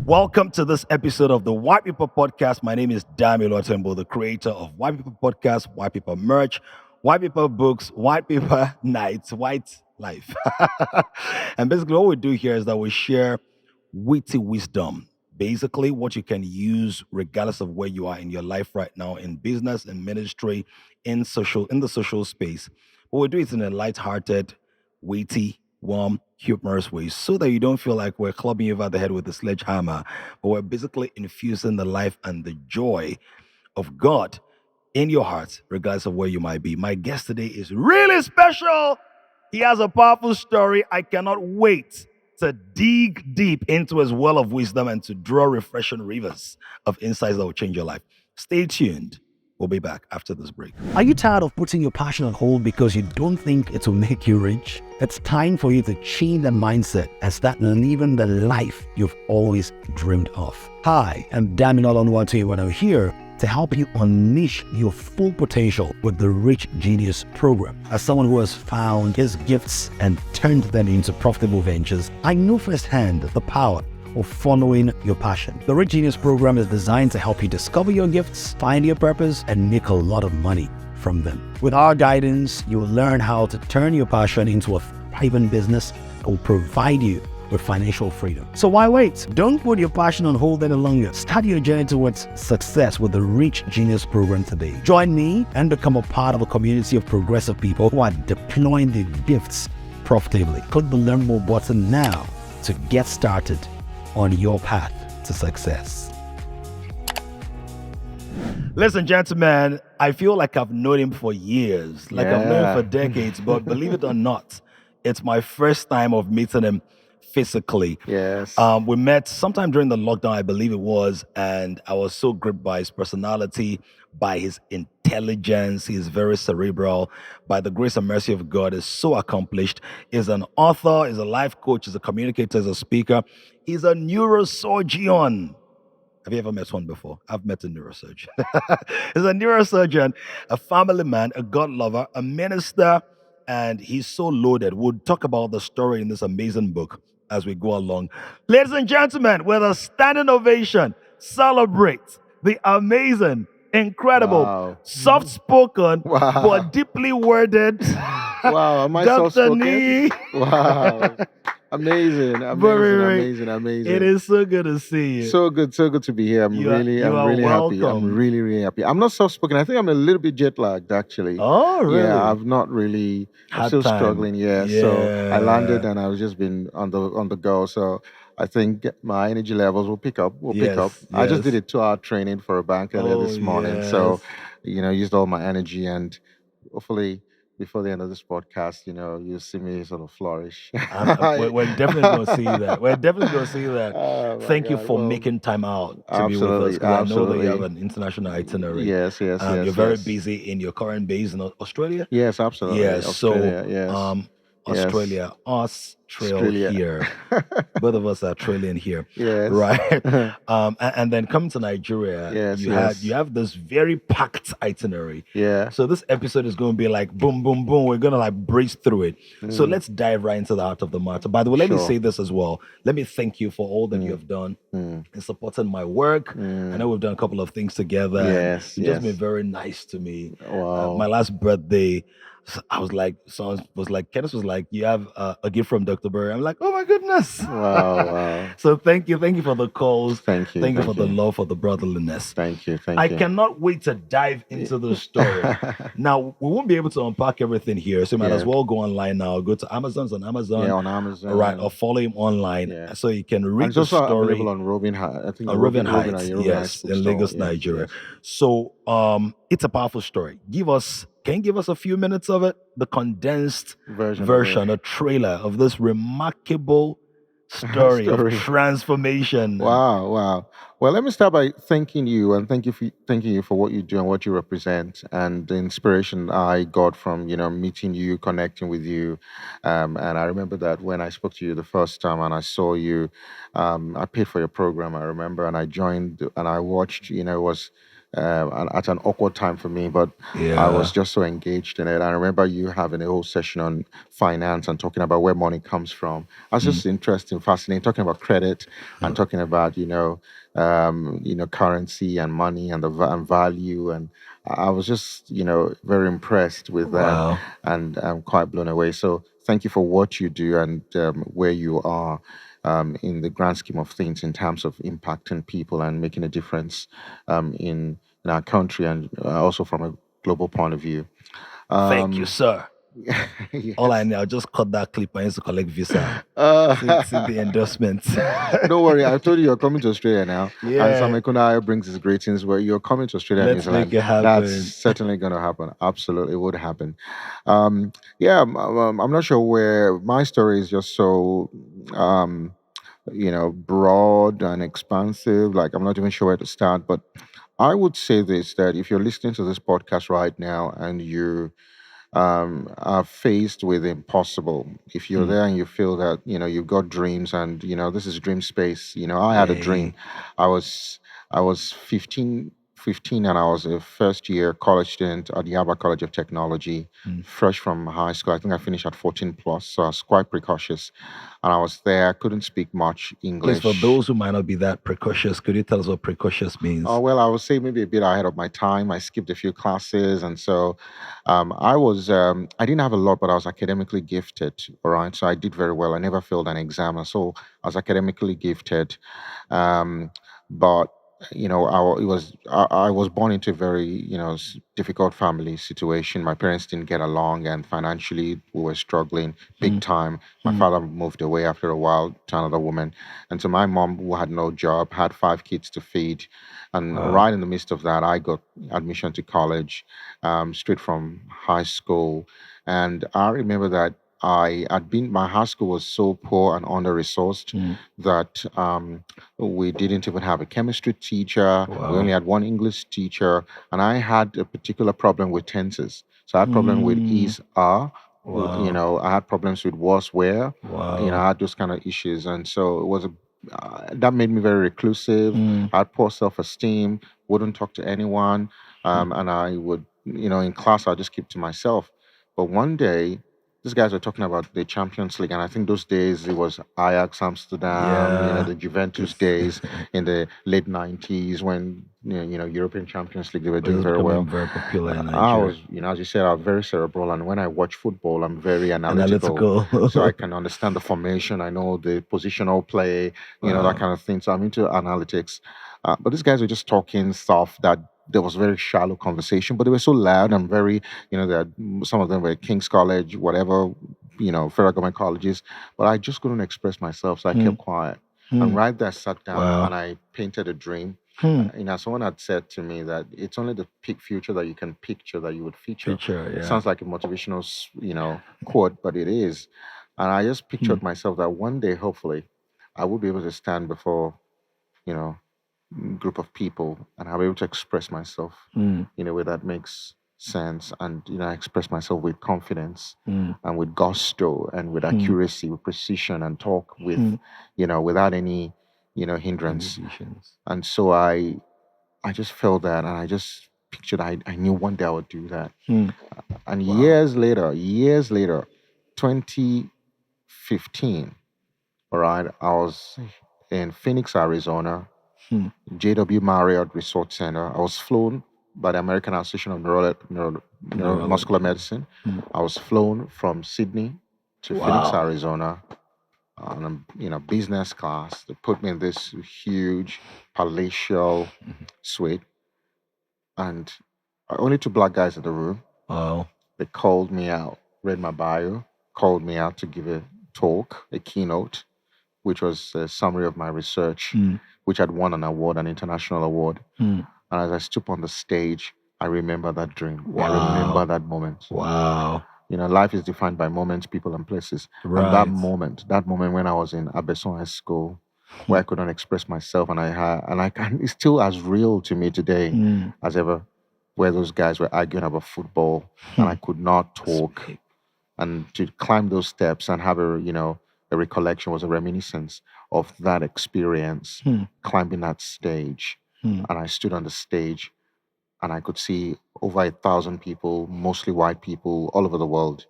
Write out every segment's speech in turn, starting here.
Welcome to this episode of the White Paper Podcast. My name is Damilola Oluwatoyinbo, the creator of White Paper Podcast, White Paper Merch, White Paper Books, White Paper Nights, White Life. And basically what we do here is that we share witty wisdom. Basically what you can use regardless of where you are in your life right now, in business, in ministry, in the social space. But we do it in a light-hearted, witty, warm, humorous way so that you don't feel like we're clubbing you over the head with a sledgehammer, but we're basically infusing the life and the joy of God in your heart, regardless of where you might be. My guest today is really special. He has a powerful story. I cannot wait to dig deep into his well of wisdom and to draw refreshing rivers of insights that will change your life. Stay tuned. We'll be back after this break. Are you tired of putting your passion on hold because you don't think it will make you rich? It's time for you to change that mindset and start living the life you've always dreamed of. Hi, I'm Damilola Oluwatoyinbo, and I'm here to help you unleash your full potential with the Rich Genius program. As someone who has found his gifts and turned them into profitable ventures, I know firsthand the power of following your passion. The Rich Genius program is designed to help you discover your gifts, find your purpose, and make a lot of money from them. With our guidance, you will learn how to turn your passion into a thriving business that will provide you with financial freedom. So why wait? Don't put your passion on hold any longer. Start your journey towards success with the Rich Genius program today. Join me and become a part of a community of progressive people who are deploying their gifts profitably. Click the Learn More button now to get started on your path to success. Listen, gentlemen, I feel like I've known him for years, like I've known him for decades, but believe it or not, it's my first time of meeting him physically. Yes. We met sometime during the lockdown, I believe it was, and I was so gripped by his personality, by his intelligence. He's very cerebral. By the grace and mercy of God, is so accomplished. He's an author, he's a life coach, he's a communicator, he's a speaker. He's a neurosurgeon. Have you ever met one before? I've met a neurosurgeon. He's a neurosurgeon, a family man, a God lover, a minister, and he's so loaded. We'll talk about the story in this amazing book as we go along. Ladies and gentlemen, with a standing ovation, celebrate the amazing, incredible, Wow. soft-spoken, Wow. but deeply worded Wow, am I Dr. soft-spoken? Niyi. Wow. Amazing, Borire. amazing. It is so good to see you. So good to be here. I'm You are really happy. welcome. I'm really happy. I'm not soft-spoken. I think I'm a little bit jet-lagged, actually. Oh, really? Yeah, I've not really. I'm Had still time. struggling. Yeah. Yeah. So I landed and I've just been on the go. So I think my energy levels will pick up. Pick up. Yes, I just yes. did a 2-hour training for a bank earlier Oh, this morning. yes. So used all my energy, and hopefully before the end of this podcast, you'll see me sort of flourish. We're definitely going to see that. We're definitely going to see that. Oh my Thank you God. for Well, making time out to be with us. absolutely, 'Cause I know that you have absolutely. an international itinerary. Yes, You're very yes. busy in your current base in Australia. Yes, absolutely. Yeah. So, Australia, yes. Yes. Australia, Australia. here. Both of us are Australian here, Yes. right? And then coming to Nigeria, Yes, you have this very packed itinerary. Yeah. So this episode is going to be like boom, boom, boom. We're going to like breeze through it. So Mm. let's dive right into the heart of the matter. By the way, let me Sure. say this as well. Let me thank you for all that you have done Mm. in supporting my work. I Mm. know we've done a couple of things together. and Yes, You've just been yes. very nice to me. Wow. My last birthday, I was like, someone was like, Kenneth was like, you have a gift from Dr. Burry. I'm like, oh my goodness. Wow. So thank you for the calls. Thank you. Thank you for the love, for the brotherliness. Thank you. I cannot wait to dive into the story. Now, we won't be able to unpack everything here, so you might as Yeah. well go online now. Go to Amazon's on Amazon, Yeah, on Amazon. right, or follow him online Yeah. so you can And read it's the also story available on Robin Heights. I think on Robin Heights, Robin yes, Heights in bookstore. Lagos, Yes, Nigeria. yes. So, it's a powerful story. Can you give us a few minutes of it? The condensed version, a trailer of this remarkable story of transformation. Wow. Well, let me start by thanking you and thanking you for what you do and what you represent and the inspiration I got from meeting you, connecting with you. And I remember that when I spoke to you the first time and I saw you, I paid for your program. I remember, and I joined and I watched. It was at an awkward time for me, but I was Yeah. just so engaged in it. I remember you having a whole session on finance and talking about where money comes from. I was Mm. just interesting, fascinating, talking about credit and talking about currency and money and and value, and I was just very impressed with that, Wow. and I'm quite blown away. So thank you for what you do and where you are. In the grand scheme of things, in terms of impacting people and making a difference in our country, and also from a global point of view. Thank you, Um, sir. All I yes. know, I'll just cut that clip. I used to collect visa. See the Uh, endorsements. don't worry, I told you you're coming to Australia now, and Sam Yeah. Ekunaya brings his greetings where you're coming to Australia and New Let's make Zealand. it That's happen. certainly going to happen. Absolutely, it would happen. Yeah, I'm not sure where my story is just so um, broad and expansive. Like, I'm not even sure where to start, but I would say this, that if you're listening to this podcast right now and you are faced with impossible, if you're Mm. there and you feel that you've got dreams, and this is dream space. I had a dream. Hey. I was 15, and I was a first year college student at the 𝐊𝐷𝐈 College of Technology, Mm. fresh from high school. I think I finished at 14 plus, so I was quite precocious, and I was there. I couldn't speak much Please, for English. those who might not be that precocious, could you tell us what precocious Oh, means? well, I would say maybe a bit ahead of my time. I skipped a few classes. And so I didn't have a lot, but I was academically gifted. All right. So I did very well. I never failed an exam. And so I was academically gifted. Um, but I was born into a very difficult family situation. My parents didn't get along, and financially we were struggling big Mm. time. My Mm. father moved away after a while to another woman, and so my mom, who had no job, had 5 kids to feed. And Wow. right in the midst of that, I got admission to college, straight from high school. And I remember that my high school was so poor and under resourced Mm. that we didn't even have a chemistry teacher. We Wow. only had one English teacher. And I had a particular problem with tenses. So I had problem with Mm. is, are. Wow. I had problems with was, where. Wow. I had those kind of issues. And so it was that made me very reclusive. Mm. I had poor self-esteem, wouldn't talk to anyone, Mm. and I would, in class, I'd just keep to myself. But one day, these guys were talking about the Champions League, and I think those days it was Ajax Amsterdam, Yeah. the Juventus This days in the late '90s when European Champions League they were was doing just very well. becoming very popular in I Nigeria. was, as you said, I'm very cerebral, and when I watch football, I'm very analytical. Analytical. So I can understand the formation. I know the positional play, that Wow. kind of thing. So I'm into analytics. But these guys were just talking stuff that there was very shallow conversation, but they were so loud and very, some of them were King's College, whatever, federal government colleges. But I just couldn't express myself, so I kept Mm. quiet. And Mm. right there, I sat down Wow. and I painted a dream. Hmm. Someone had said to me that it's only the peak future that you can picture that you would feature. Picture, yeah. Sounds like a motivational, quote, but it is. And I just Hmm. pictured myself that one day, hopefully, I will be able to stand before, you know, group of people, and I'll be able to express myself Hmm. in a way that makes sense, and I express myself with confidence Hmm. and with gusto and with Hmm. accuracy, with precision, and talk with, Hmm. without any, hindrance. Inhibitions. And so I just felt that, and I just pictured I knew one day I would do that. Hmm. And Wow. years later, 2015, all right, I was in Phoenix, Arizona, Hmm. JW Marriott Resort Center. I was flown by the American Association of Neuromuscular Neurology. Medicine. Hmm. I was flown from Sydney to Phoenix, Wow. Arizona, on a business class. They put me in this huge palatial suite, and only two black guys in the room. Wow. They called me out, read my bio, called me out to give a talk, a keynote, which was a summary of my research, Hmm. which had won an award, an international award. Hmm. And as I stood on the stage, I remember that dream. I remember Wow. that moment. Wow. Life is defined by moments, people, and places. And Right. that moment when I was in Abeson High School, Hmm. where I couldn't express myself, and it's still as real to me today Hmm. as ever, where those guys were arguing about football, and I could not talk. Speak. And to climb those steps and have a recollection, was a reminiscence of that experience, Hmm. climbing that stage. Hmm. And I stood on the stage and I could see over 1,000 people, mostly white people, all over the world.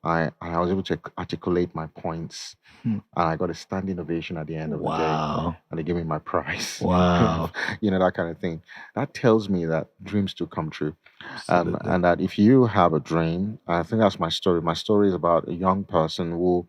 I was able to articulate my points, Hmm. and I got a standing ovation at the end of the day, Wow. and they gave me my prize. Wow. That kind of thing. That tells me that dreams do come true, Absolutely. and that if you have a dream, I think that's my story. My story is about a young person who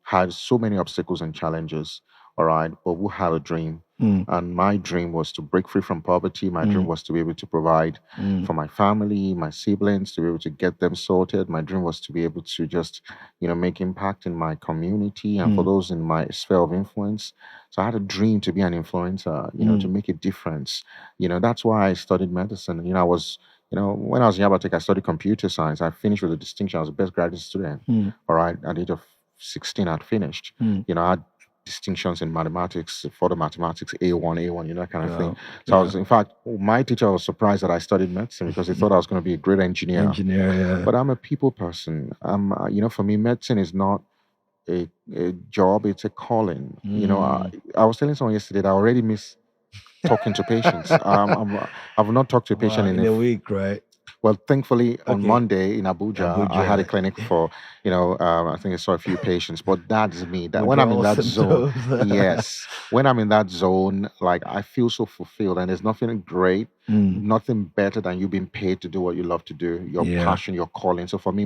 had so many obstacles and challenges, all right, but who had a dream. Mm, And my dream was to break free from poverty. My dream mm, was to be able to provide mm, for my family, my siblings, to be able to get them sorted. My dream was to be able to just, make impact in my community and for mm, those in my sphere of influence. So I had a dream to be an influencer, to mm, make a difference. That's why I studied medicine. When I was in Yabatek, I studied computer science. I finished with a distinction. I was the best graduate student. mm, All right, at the age of 16, I'd finished. mm. I had distinctions in mathematics, for the mathematics, A1, that kind of thing. Yeah. So I Yeah. was, in fact, my teacher was surprised that I studied medicine because he thought I was going to be a great engineer. Engineer. Yeah. But I'm a people person. For me, medicine is not a job, it's a calling. Mm. I was telling someone yesterday that I already miss talking to patients. I've not talked to a Wow. patient In a week, right? well, thankfully, on Okay. Monday in Abuja, I had a Abuja. clinic for, I think I saw a few patients, but that's me. That when I'm in Withdrawal that zone, symptoms. yes, when I'm in that zone, like I feel so fulfilled, and there's nothing great, Mm. nothing better than you being paid to do what you love to do, your Yeah. passion, your calling. So for me,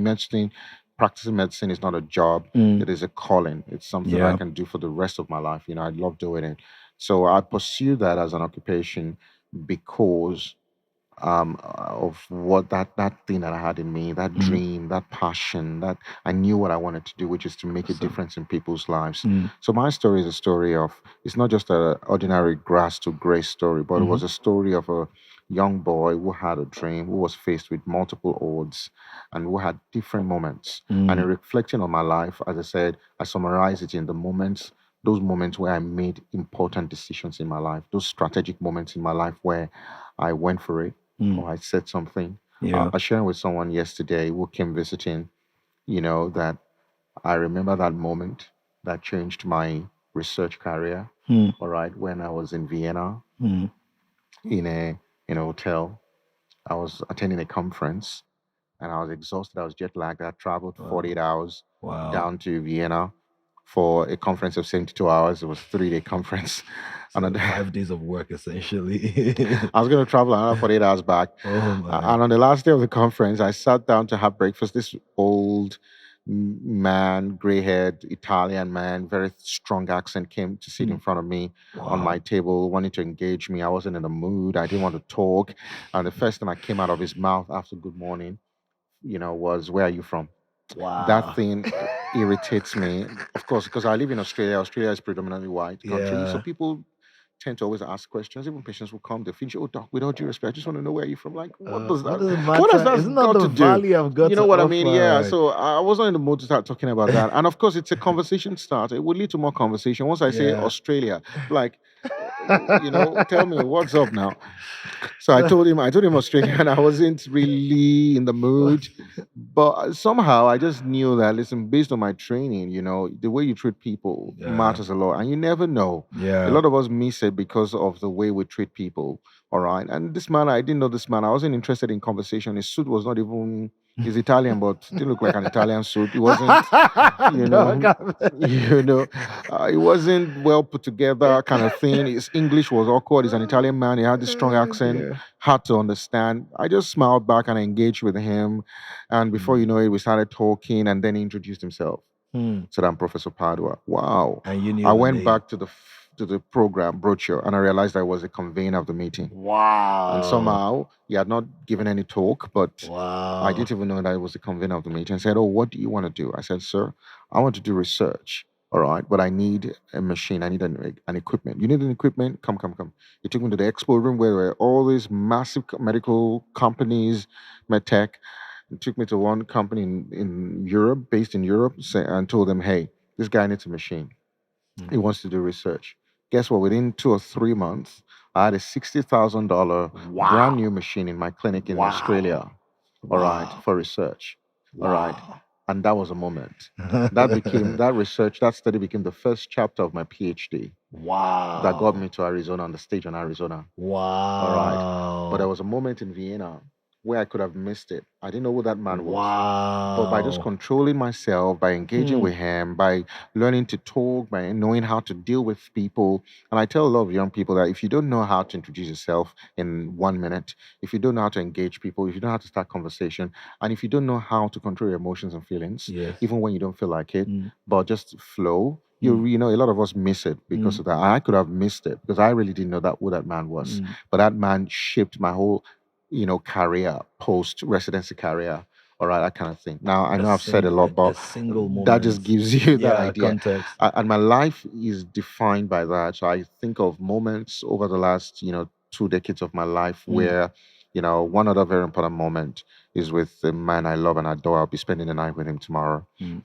practicing medicine is not a job; Mm. it is a calling. It's something that I Yeah. can do for the rest of my life. I love doing it. So I pursue that as an occupation because of what that thing that I had in me, that Mm. dream, that passion, that I knew what I wanted to do, which is to make a Awesome. difference in people's lives. Mm. So my story is a story of it's not just a ordinary grass to grace story, but it was Mhm. a story of a young boy who had a dream, who was faced with multiple odds, and who had different moments. And in Mm. reflecting on my life, as I said, I summarize it in the moments. Those moments where I made important decisions in my life, those strategic moments in my life where I went for it Mm. or I said something. Yeah. I shared with someone yesterday who came visiting, that I remember that moment that changed my research career. Mm. All right, when I was in Vienna Mm. in a hotel, I was attending a conference and I was exhausted. I was jet lagged. I traveled Wow. 48 hours Wow. down to Vienna for a conference of 72 hours. It was a 3-day conference. So And 5 days of work essentially. I was going to travel another 48 hours back. Oh my. And on the last day of the conference, I sat down to have breakfast. This old man, gray haired Italian man, very strong accent, came to sit in front of me on Wow. my table, wanting to engage me. I wasn't in the mood. I didn't want to talk. And the first thing that came out of his mouth after good morning, was, "Where are you from?" That Wow. thing irritates me, of course, because I live in Australia. Australia is predominantly white country, so Yeah. people tend to always ask questions. Even patients will come, they finish, "Oh, doc, with all due respect, I just want to know where you're from." Like, what does What that, does it what has matter? Isn't that that got the to do? value I've got You to know what I mean? Yeah. offer? So I wasn't in the mood to start talking about that. And of course, it's a conversation starter. It will lead to more conversation. Once I say Yeah. Australia, like, tell me what's up now. So I told him Australia, and I wasn't really in the mood. But somehow I just knew that, listen, based on my training, the way you treat people Yeah. matters a lot. And you never know. A Yeah. lot of us miss it because of the way we treat people. All right. And this man, I didn't know this man. I wasn't interested in conversation. His suit was not even, he's Italian, but it didn't look like an Italian suit. It wasn't, you Dog, know, it wasn't well put together kind of thing. His English was awkward. He's an Italian man. He had this strong Oh, accent, dear. hard to understand. I just smiled back and I engaged with him. And before you know it, we started talking and then he introduced himself. Hmm. Said, "I'm Professor Padua." Wow. And you knew I the went name. back to the program brochure and I realized I was a convener of the meeting. And Wow. somehow he had not given any talk, but I Wow. didn't even know that I was the convener of the meeting. I said, "Oh, what do you want to do?" I said, "Sir, I want to do research. All right, but I need a machine. I need an equipment. You need an equipment? Come, come, come." He took me to the expo room where there were all these massive medical companies, medtech. He took me to one company in Europe, based in Europe, and told them, "Hey, this guy needs a machine. He Mhm. wants to do research." Guess what? Within 2 or 3 months, I had a $60,000 brand Wow. new machine in my clinic in Wow. Australia. All right, Wow. for research. All right. Wow. And that was a moment. That study became the first chapter of my PhD that got me Wow. to Arizona, on the stage in Arizona. All right. But there Wow. was a moment in Vienna where I could have missed it. I didn't know who that man was. But by just Wow. controlling myself, by engaging Hmm. with him, by learning to talk, by knowing how to deal with people, and I tell a lot of young people that if you don't know how to introduce yourself in 1 minute, if you don't know how to engage people, if you don't know how to start conversation, and if you don't know how to control your emotions and feelings, Yes. even when you don't feel like it, Mm. but just flow, Mm. you know, a lot of us miss it because Mm. of that. I could have missed it because I really didn't know that who that man was. Mm. But that man shaped my whole, career, post residency career, all right, that kind of thing. Now I know I've said a lot, A but single that just moment. gives you that Yeah, idea. context. And my life is defined by that. So I think of moments over the last, 2 decades of my life Mm. where, one other very important moment is with the man I love and adore. I'll be spending the night with him tomorrow. Mm.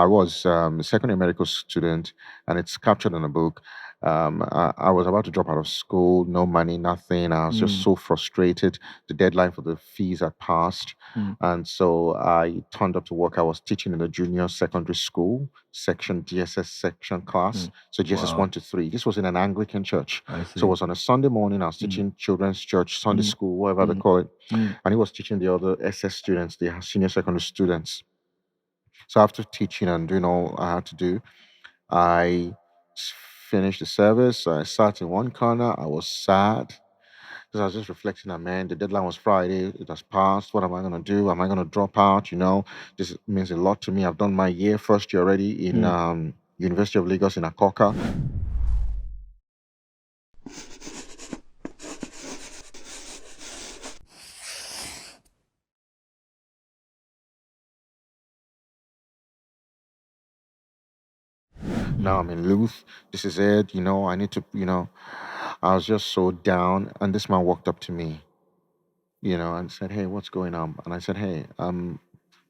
I was a second year medical student, and it's captured in a book. I was about to drop out of school, no money, nothing. I was just Mm. so frustrated. The deadline for the fees had passed. Mm. And so I turned up to work. I was teaching in a junior secondary school section, GSS section class. Mm. So GSS Wow. 1 to 3. This was in an Anglican church. I So it see. was on a Sunday morning. I was Mm. teaching children's church, Sunday Mm. school, whatever they Mm. call it. Mm. And he was teaching the other SS students, the senior secondary students. So after teaching and doing all I had to do, I finished the service. I sat in one corner. I was sad because I was just reflecting that, man, the deadline was Friday. It has passed. What am I going to do? Am I going to drop out? This means a lot to me. I've done my first year already in Mm. University of Lagos in Akoka. Now I'm in Luth. This is it. I need to, I was just so down. And this man walked up to me, and said, "Hey, what's going on?" And I said, "Hey, I'm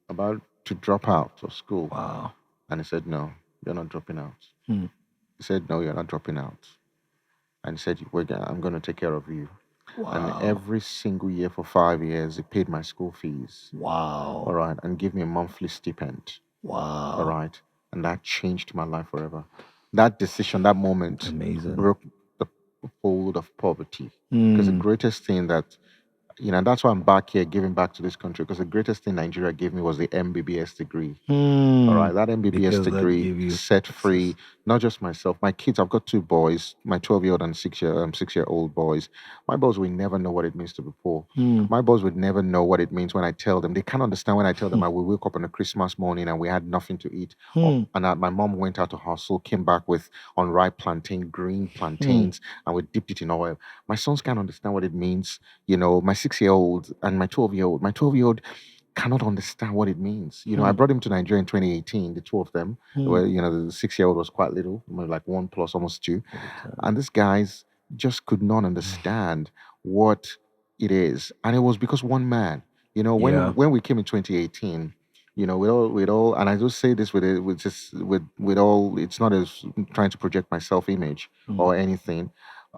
about to drop out of school." Wow. And he said, "No, you're not dropping out." Mm. He said, "No, you're not dropping out." And he said, I'm going to take care of you. And Wow. every single year for 5 years, he paid my school fees, all Wow. right, and give me a monthly stipend, all Wow. right. And that changed my life forever. That decision, that moment, Amazing. broke the hold of poverty. Because the Mm. greatest thing that, and that's why I'm back here giving back to this country, because the greatest thing Nigeria gave me was the MBBS degree. All right, Mm. that MBBS Because that degree gave you set access. free not just myself, my kids. I've got two boys, my 12-year-old and 6-year-old boys. My boys will never know what it means to be poor. Mm. My boys would never know what it means when I tell them. They can't understand when I tell them I will wake up on a Christmas morning and we had nothing to eat. Mm. My mom went out to hustle, came back with unripe plantain, green Mm. plantains, and we dipped it in oil. My sons can't understand what it means. My 6-year-old and my 12-year-old. My 12-year-old cannot understand what it means. I Mm. brought him to Nigeria in 2018, the two of them, Mm. where, the 6-year-old was quite little, maybe like 1 plus, almost 2. At the time. And these guys just could not understand what it is. And it was because one man, Yeah. when we came in 2018, with all, and I just say this with it, with all, it's not as trying to project my self image Mm. or anything.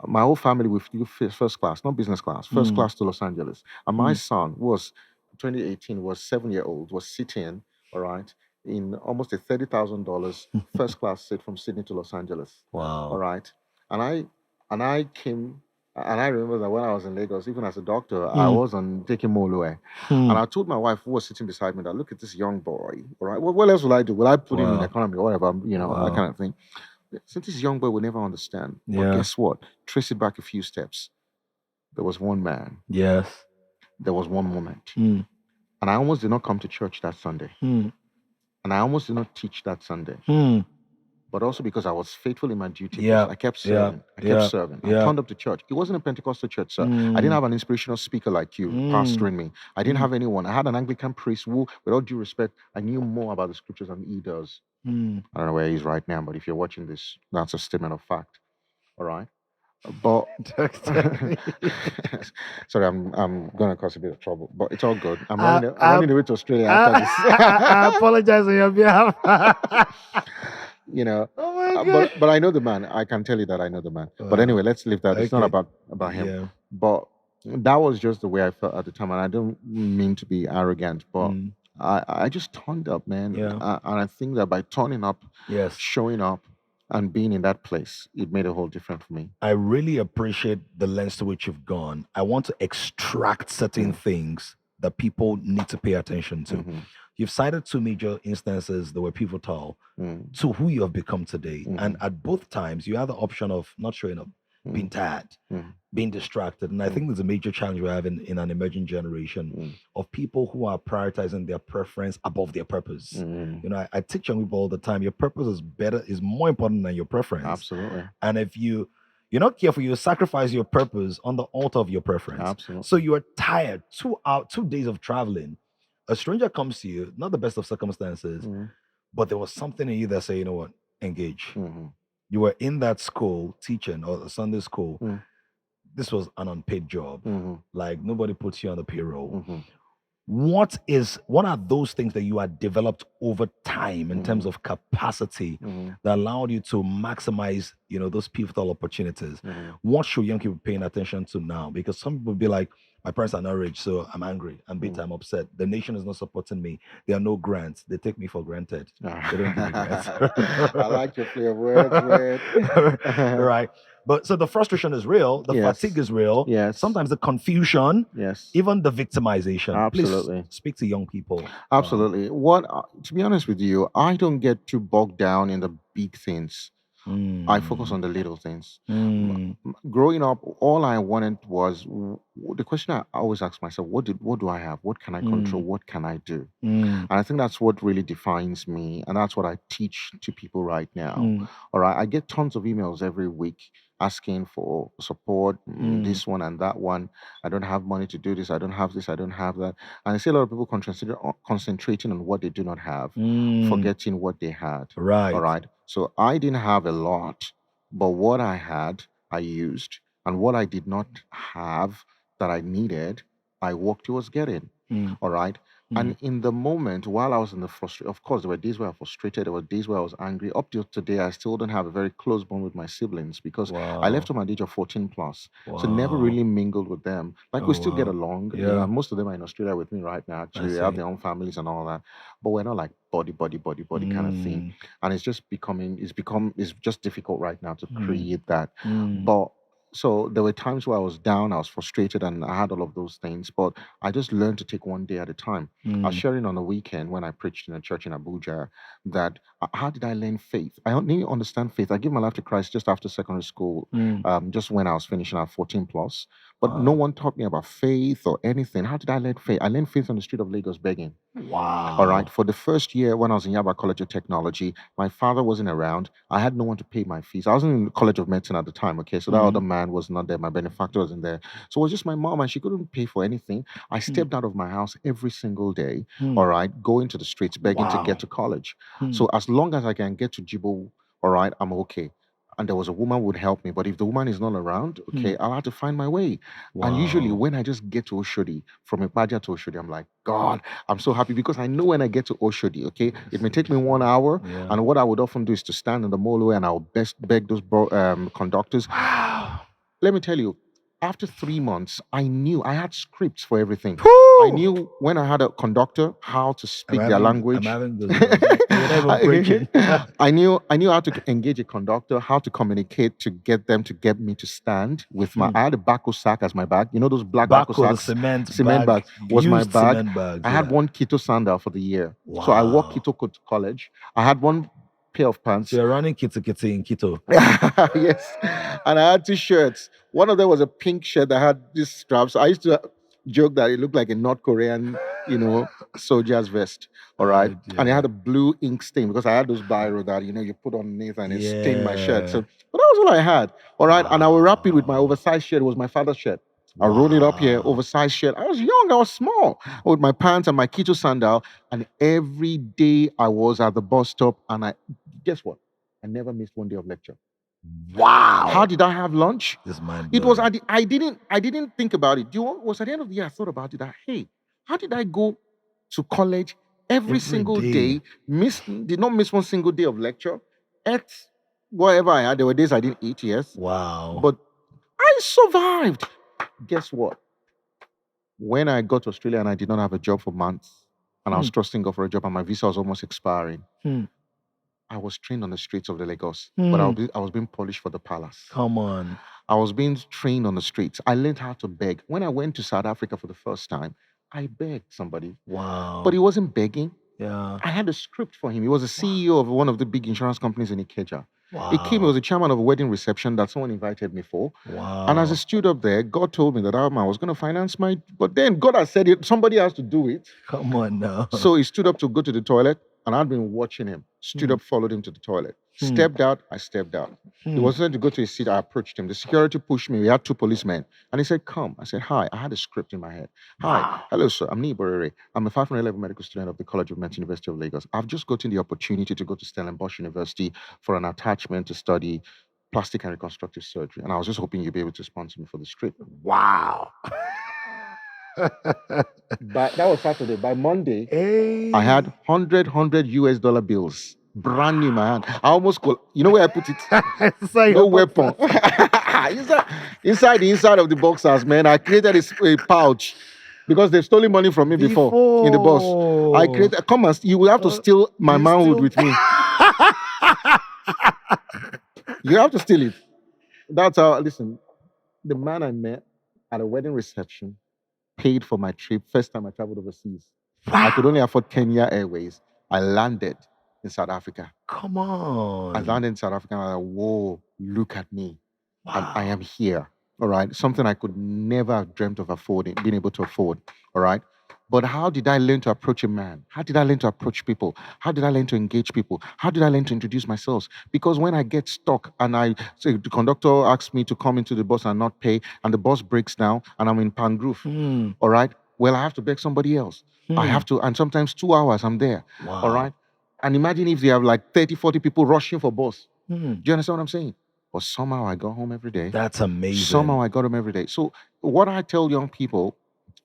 My whole family, we flew first class, not business class, first Mm. class to Los Angeles. And my Mm. son was 2018, was 7-year-old, was sitting, all right, in almost a $30,000 first class seat from Sydney to Los Angeles. All Wow. right. And I came, and I remember that when I was in Lagos, even as a doctor, I Mm. was on taking Molue. And Mm. I told my wife who was sitting beside me that, look at this young boy. All right. What else will I do? Will I put him in Wow. economy or whatever, that Wow. kind of thing? Since this young boy will never understand. But Yeah. guess what? Trace it back a few steps. There was one man. Yes. There was one moment. Mm. And I almost did not come to church that Sunday. Mm. And I almost did not teach that Sunday. Mm. But also because I was faithful in my duty Yeah. post. I kept Yeah. serving. I kept Yeah. serving. I Yeah. turned up to church. It wasn't a Pentecostal church, sir. I didn't Mm. have an inspirational speaker like you Mm. pastoring me. I didn't Mm. have anyone. I had an Anglican priest who, with all due respect, I knew more about the scriptures than he does. Mm. I don't know where he is right now, but if you're watching this, that's a statement of fact. All right. But sorry, I'm gonna cause a bit of trouble, but it's all good. I'm I, running away to Australia after I, this. I apologize on your behalf. you know. Oh my But god. I know the man. I can tell you that I know the man. But Wow. anyway, let's leave that. It's not Okay. about him. Yeah. But that was just the way I felt at the time, and I don't mean to be arrogant, but Mm. I just turned up, man. Yeah. And I think that by turning up, Yes. showing up, and being in that place, it made a whole difference for me. I really appreciate the lengths to which you've gone. I want to extract certain things that people need to pay attention to. Mhm. You've cited two major instances that were pivotal Mm. to who you have become today. And Mhm. at both times, you had the option of not showing up, being tired, Mm. being distracted. And I think there's a major challenge we're having in an emerging generation Mm. of people who are prioritizing their preference above their purpose. Mm. You know, I teach young people all the time, your purpose is more important than your preference. Absolutely. And if you're not careful, you sacrifice your purpose on the altar of your preference. Absolutely. So you are tired, 2 days of traveling. A stranger comes to you, not the best of circumstances, but there was something in you that say, you know what, engage. Mhm. You were in that school teaching or Sunday school. Mm. This was an unpaid job. Mhm. Like nobody puts you on the payroll. Mhm. What are those things that you had developed over time in terms of capacity Mhm. that allowed you to maximize, those pivotal opportunities? Mhm. What should young people be paying attention to now? Because some people be like, my parents are not rich, so I'm angry, I'm bitter, I'm upset. The nation is not supporting me. There are no grants. They take me for granted. They don't give me grants. I like your play of words, man. Right. But so the frustration is real, the Yes. fatigue is real, Yes. sometimes the confusion, Yes. even the victimization. Absolutely. Please speak to young people. Absolutely. To be honest with you, I don't get too bogged down in the big things. I focus on the little things. Growing up, all I wanted was the question I always ask myself: what do I have? What can I control? What can I do? And I think that's what really defines me, and that's what I teach to people right now. All right, I get tons of emails every week asking for support, this one and that one. I don't have money to do this. I don't have this. I don't have that. And I see a lot of people concentrating on what they do not have, forgetting what they had. Right. All right. So I didn't have a lot, but what I had, I used. And what I did not have that I needed, I worked towards getting. All right. And in the moment, while I was in the frustration, of course, there were days where I was frustrated. There were days where I was angry. Up till today, I still don't have a very close bond with my siblings because I left them at the age of 14 plus. So never really mingled with them. Like we still get along. Yeah. And most of them are in Australia with me right now. Actually, they have their own families and all that. But we're not like body kind of thing. And it's just it's just difficult right now to create that. But so there were times where I was down, I was frustrated, and I had all of those things. But I just learned to take one day at a time. I was sharing on a weekend when I preached in a church in Abuja that how did I learn faith? I don't really understand faith. I gave my life to Christ just after secondary school, just when I was finishing at 14 plus. But no one taught me about faith or anything. How did I learn faith? I learned faith on the street of Lagos begging. Wow. All right. For the first year when I was in Yaba College of Technology, my father wasn't around. I had no one to pay my fees. I wasn't in the College of Medicine at the time. Okay. So that other man was not there. My benefactor wasn't there. So it was just my mom, and she couldn't pay for anything. I stepped out of my house every single day. All right. Going to the streets begging to get to college. So as long as I can get to Jibo, all right, I'm okay. And there was a woman who would help me. But if the woman is not around, okay, I'll have to find my way. And usually when I just get to Oshodi, from Ipaja to Oshodi, I'm like, God, I'm so happy because I know when I get to Oshodi, okay, it may take me 1 hour. Yeah. And what I would often do is to stand in the motorway and I'll beg those conductors. Let me tell you, after 3 months, I knew I had scripts for everything. I knew when I had a conductor how to speak their language. I'm having goosebumps. I knew how to engage a conductor, how to communicate to get them to get me to stand with my. I had a Bako sack as my bag. You know those black Bako the sacks. cement bag was my used bag. cement bags, I had one Keto sandal for the year, so I wore Keto to college. I had one pair of pants. So you're running Kito in Quito. Yes, and I had 2 shirts. One of them was a pink shirt that had these straps. I used to joke that it looked like a North Korean, soldier's vest. All right. And it had a blue ink stain because I had those biro that, you put underneath and it stained my shirt. So, but that was all I had. All right. And I would wrap it with my oversized shirt. It was my father's shirt. I rolled it up here, oversized shirt. I was young, I was small, with my pants and my Keto sandal. And every day I was at the bus stop, and guess what? I never missed one day of lecture. Wow. How did I have lunch? It was I didn't think about it. Was at the end of the year I thought about it that, hey, how did I go to college every single day, did not miss one single day of lecture, ate whatever I had. There were days I didn't eat, yes. Wow. But I survived. Guess what? When I got to Australia and I did not have a job for months, and I was trusting God for a job, and my visa was almost expiring. Hmm. I was trained on the streets of the Lagos, but I was being polished for the palace. Come on. I was being trained on the streets. I learned how to beg. When I went to South Africa for the first time, I begged somebody, Wow. but he wasn't begging. Yeah. I had a script for him. He was a CEO of one of the big insurance companies in 𝐶𝐿. Wow. He came, he was the chairman of a wedding reception that someone invited me for. Wow. And as I stood up there, God told me that I was going to finance but then God has said it, somebody has to do it. Come on now. So he stood up to go to the toilet, and I'd been watching him. Stood up, followed him to the toilet. Stepped out, I stepped out. He was ready to go to his seat. I approached him. The security pushed me. We had 2 policemen. And he said, come. I said, hi. I had a script in my head. Hi. Hello, sir. I'm Niyi Borire. I'm a 511 medical student of the College of Medicine, University of Lagos. I've just gotten the opportunity to go to Stellenbosch University for an attachment to study plastic and reconstructive surgery. And I was just hoping you'd be able to sponsor me for the script. Wow. That was Saturday. By Monday, Hey. I had 100 US dollar bills. Brand new in my hand. I almost call, you know where I put it? No weapon. inside the inside of the boxers, man. I created a pouch because they've stolen money from me before in the bus. I created. Come on, you will have to steal my manhood with me. You have to steal it. That's how. Listen, the man I met at a wedding reception paid for my trip. First time I traveled overseas. Wow. I could only afford Kenya Airways. I landed in South Africa. Come on. I landed in South Africa and I was like, whoa, look at me. Wow. I am here. All right. Something I could never have dreamt of being able to afford. All right. But how did I learn to approach a man? How did I learn to approach people? How did I learn to engage people? How did I learn to introduce myself? Because when I get stuck and the conductor asks me to come into the bus and not pay, and the bus breaks down and I'm in Pangrove, all right, well, I have to beg somebody else. I have to, and sometimes 2 hours I'm there. Wow. All right. And imagine if they have like 30, 40 people rushing for bus. Do you understand what I'm saying? But somehow I go home every day. That's amazing. Somehow I got home every day. So what I tell young people,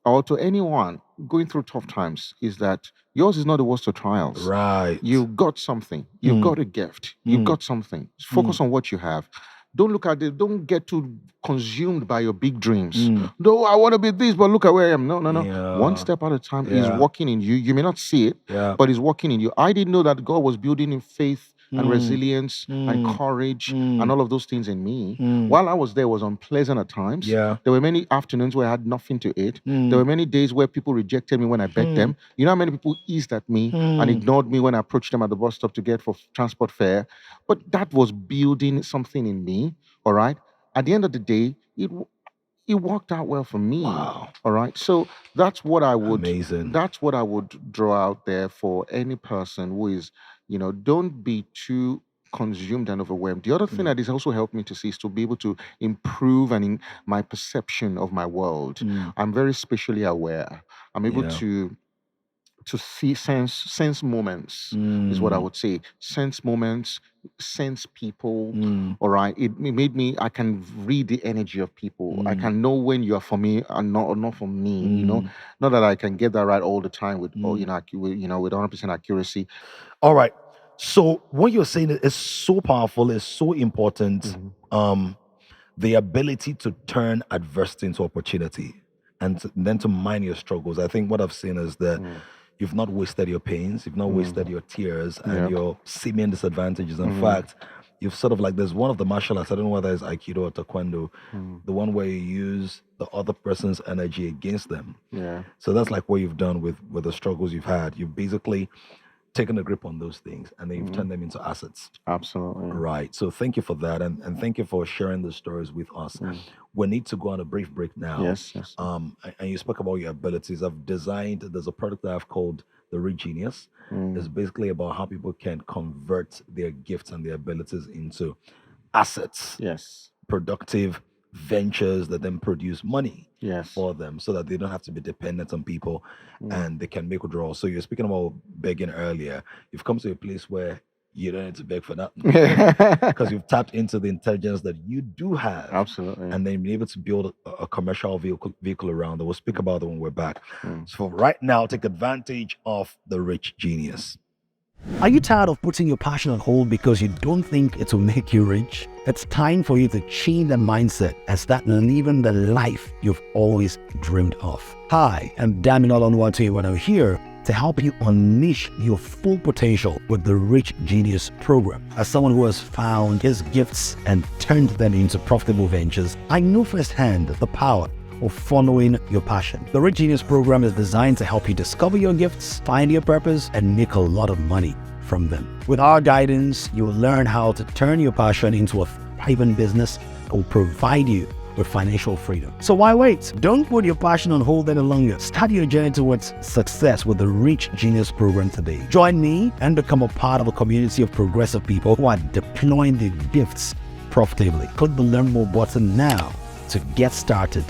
or to anyone going through tough times, is that yours is not the worst of trials. Right. You've got something. You've got a gift. You've got something. Focus on what you have. Don't look at it. Don't get too consumed by your big dreams. No, I want to be this, but look at where I am. No. Yeah. One step at a time is working in you. You may not see it, but it's working in you. I didn't know that God was building in faith and resilience and courage and all of those things in me. While I was there, it was unpleasant at times. Yeah. There were many afternoons where I had nothing to eat. There were many days where people rejected me when I begged them. You know how many people eased at me and ignored me when I approached them at the bus stop to get for transport fare? But that was building something in me, all right? At the end of the day, it worked out well for me. Wow. All right. So that's what I would Amazing. That's what I would draw out there for any person who is, don't be too consumed and overwhelmed. The other thing that has also helped me to see is to be able to improve in my perception of my world. I'm very spatially aware. I'm able to see sense moments is what I would say. Sense moments, sense people. All right. It made me, I can read the energy of people. I can know when you are for me and not for me. Not that I can get that right all the time with with 100% accuracy. All right. So what you're saying is so powerful, is so important. The ability to turn adversity into opportunity and then to mind your struggles. I think what I've seen is that you've not wasted your pains, you've not wasted your tears and your seeming disadvantages. In fact, you've sort of like, there's one of the martial arts, I don't know whether it's Aikido or Taekwondo, the one where you use the other person's energy against them. Yeah. So that's like what you've done with the struggles you've had. You've basically taken a grip on those things and then you've turned them into assets. Absolutely. Right. So thank you for that. And thank you for sharing the stories with us. We need to go on a brief break now. Yes. And you spoke about your abilities. There's a product that I've called the Rich Genius. It's basically about how people can convert their gifts and their abilities into assets. Yes. Productive ventures that then produce money Yes. for them so that they don't have to be dependent on people and they can make withdrawals. So you're speaking about begging earlier. You've come to a place where you don't need to beg for nothing because you've tapped into the intelligence that you do have. Absolutely. And then be able to build a commercial vehicle around it. We'll speak about it when we're back. So for right now, take advantage of the Rich Genius. Are you tired of putting your passion on hold because you don't think it will make you rich? It's time for you to change the mindset and start living the life you've always dreamed of. Hi, I'm Damilola Oluwatoyinbo here to help you unleash your full potential with the Rich Genius program. As someone who has found his gifts and turned them into profitable ventures, I know firsthand the power of following your passion. The Rich Genius program is designed to help you discover your gifts, find your purpose, and make a lot of money from them. With our guidance, you will learn how to turn your passion into a thriving business that will provide you with financial freedom. So why wait? Don't put your passion on hold any longer. Start your journey towards success with the Rich Genius program today. Join me and become a part of a community of progressive people who are deploying their gifts profitably. Click the Learn More button now to get started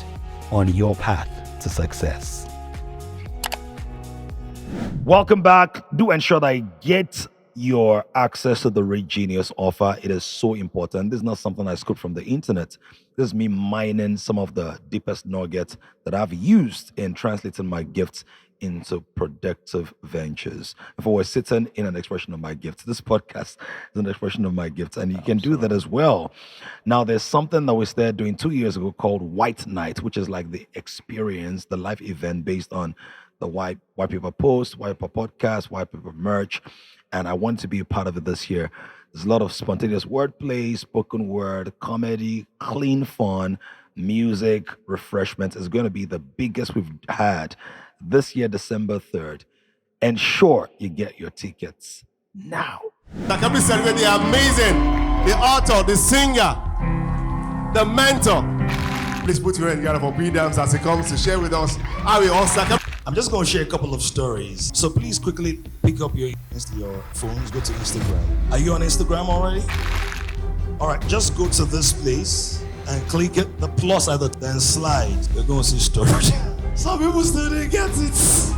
on your path to success. Welcome back. Do ensure that you get your access to the Rich Genius offer. It is so important. This is not something I scooped from the internet. This is me mining some of the deepest nuggets that I've used in translating my gifts into productive ventures. If I was sitting in an expression of my gifts, this podcast is an expression of my gifts, and you can do that as well. Now, there's something that we started doing 2 years ago called White Night, which is like the experience, the live event based on the White Paper Post, White Paper Podcast, White Paper Merch, and I want to be a part of it this year. There's a lot of spontaneous wordplay, spoken word, comedy, clean fun, music, refreshments. It's going to be the biggest we've had this year, December 3rd. Ensure you get your tickets now. Can we celebrate the amazing, the author, the singer, the mentor? Please put your hand together for P-Dams as he comes to share with us how we all suck. I'm just going to share a couple of stories. So please quickly pick up your phones, go to Instagram. Are you on Instagram already? All right, just go to this place and click it, the plus either, then slide. You're going to see stories. Some people still didn't get it.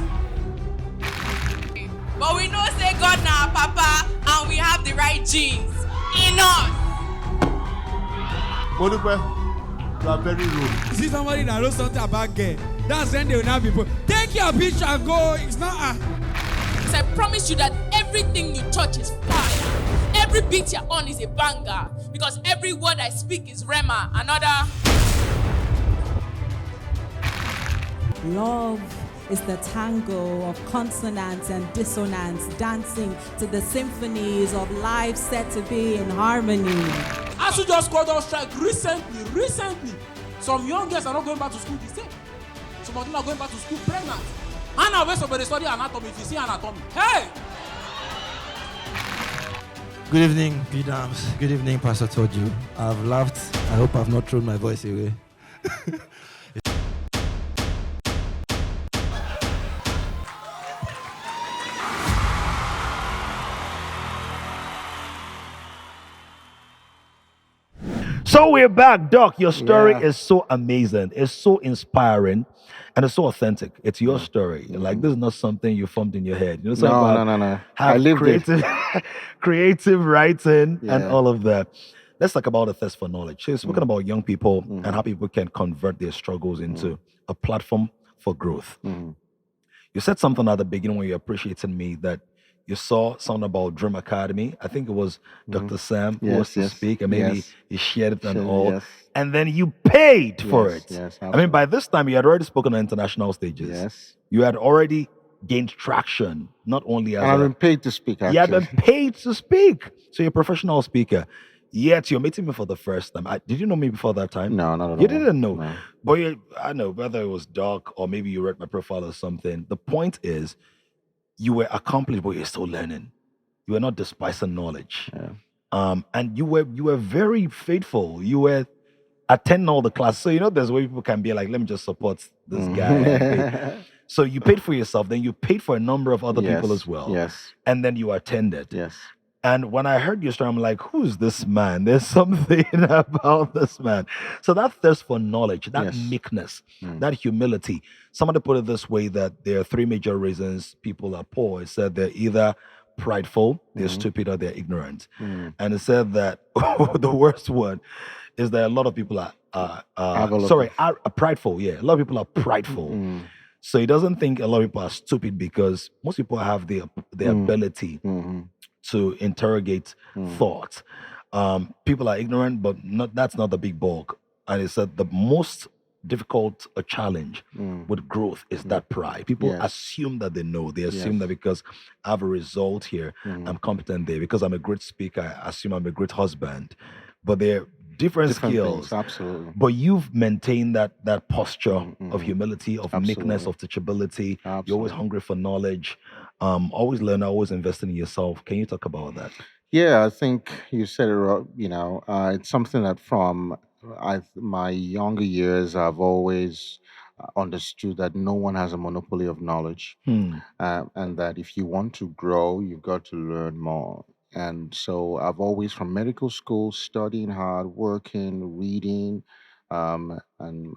But we know say God now, Papa, and we have the right genes in us. Modupe, you are very rude. You see somebody that knows something about gay, that's when they will now be put. Take your picture and go. It's not So I promise you that everything you touch is fire. Every beat you're on is a banger. Because every word I speak is Rema. Another. Love is the tango of consonance and dissonance, dancing to the symphonies of life set to be in harmony. As you just called on strike recently, some young girls are not going back to school the same. Some of them are going back to school pregnant. And now when somebody study anatomy, if you see anatomy, hey! Good evening, P-Dams. Good evening, Pastor Toju. I've laughed. I hope I've not thrown my voice away. So we're back, Doc. Your story Yeah. is so amazing. It's so inspiring, and it's so authentic. It's your story. Like, this is not something you formed in your head. You know, something about No. have I lived it. creative, creative writing and Yeah. all of that. Let's talk about the thirst for knowledge. So, you're speaking about young people and how people can convert their struggles into a platform for growth. You said something at the beginning when you appreciated me that you saw something about Dream Academy. I think it was Dr. Sam who was to Yes, speak, and maybe yes. he shared it and Shared, all. yes. And then you paid for Yes, it. yes, I mean, by this time, you had already spoken on international stages. Yes. You had already gained traction, not only as And I've a been paid to speak, you had actually. been paid to speak. So you're a professional speaker. Yet you're meeting me for the first time. Did you know me before that time? No, not at all. You didn't know. No. But I know whether it was dark or maybe you read my profile or something. The point is, you were accomplished, but you're still learning. You were not despising knowledge. Yeah. And you were very faithful. You were attending all the classes. So you know there's way people can be like, let me just support this guy. and pay. So you paid for yourself, then you paid for a number of other people as well. Yes. And then you attended. Yes. And when I heard your story, I'm like, who's this man? There's something about this man. So that thirst for knowledge, that Yes. meekness, that humility. Somebody put it this way, that there are three major reasons people are poor. It said they're either prideful, they're stupid, or they're ignorant. And it said that the worst one is that a lot of people are prideful. Yeah, a lot of people are prideful. So he doesn't think a lot of people are stupid because most people have the ability to interrogate thought. People are ignorant, but that's not the big bulk. And it said the most difficult a challenge with growth is that pride. People Yes. assume that they know. They assume Yes. that because I have a result here, I'm competent there. Because I'm a great speaker, I assume I'm a great husband. But they're different Different skills. things, absolutely. But you've maintained that posture of Mhm. humility, of meekness, Absolutely. of teachability. You're always Absolutely. hungry for knowledge. Always learn, always investing in yourself. Can you talk about that? Yeah, I think you said it right. It's something that from my younger years, I've always understood that no one has a monopoly of knowledge, and that if you want to grow, you've got to learn more. And so I've always, from medical school, studying hard, working, reading, and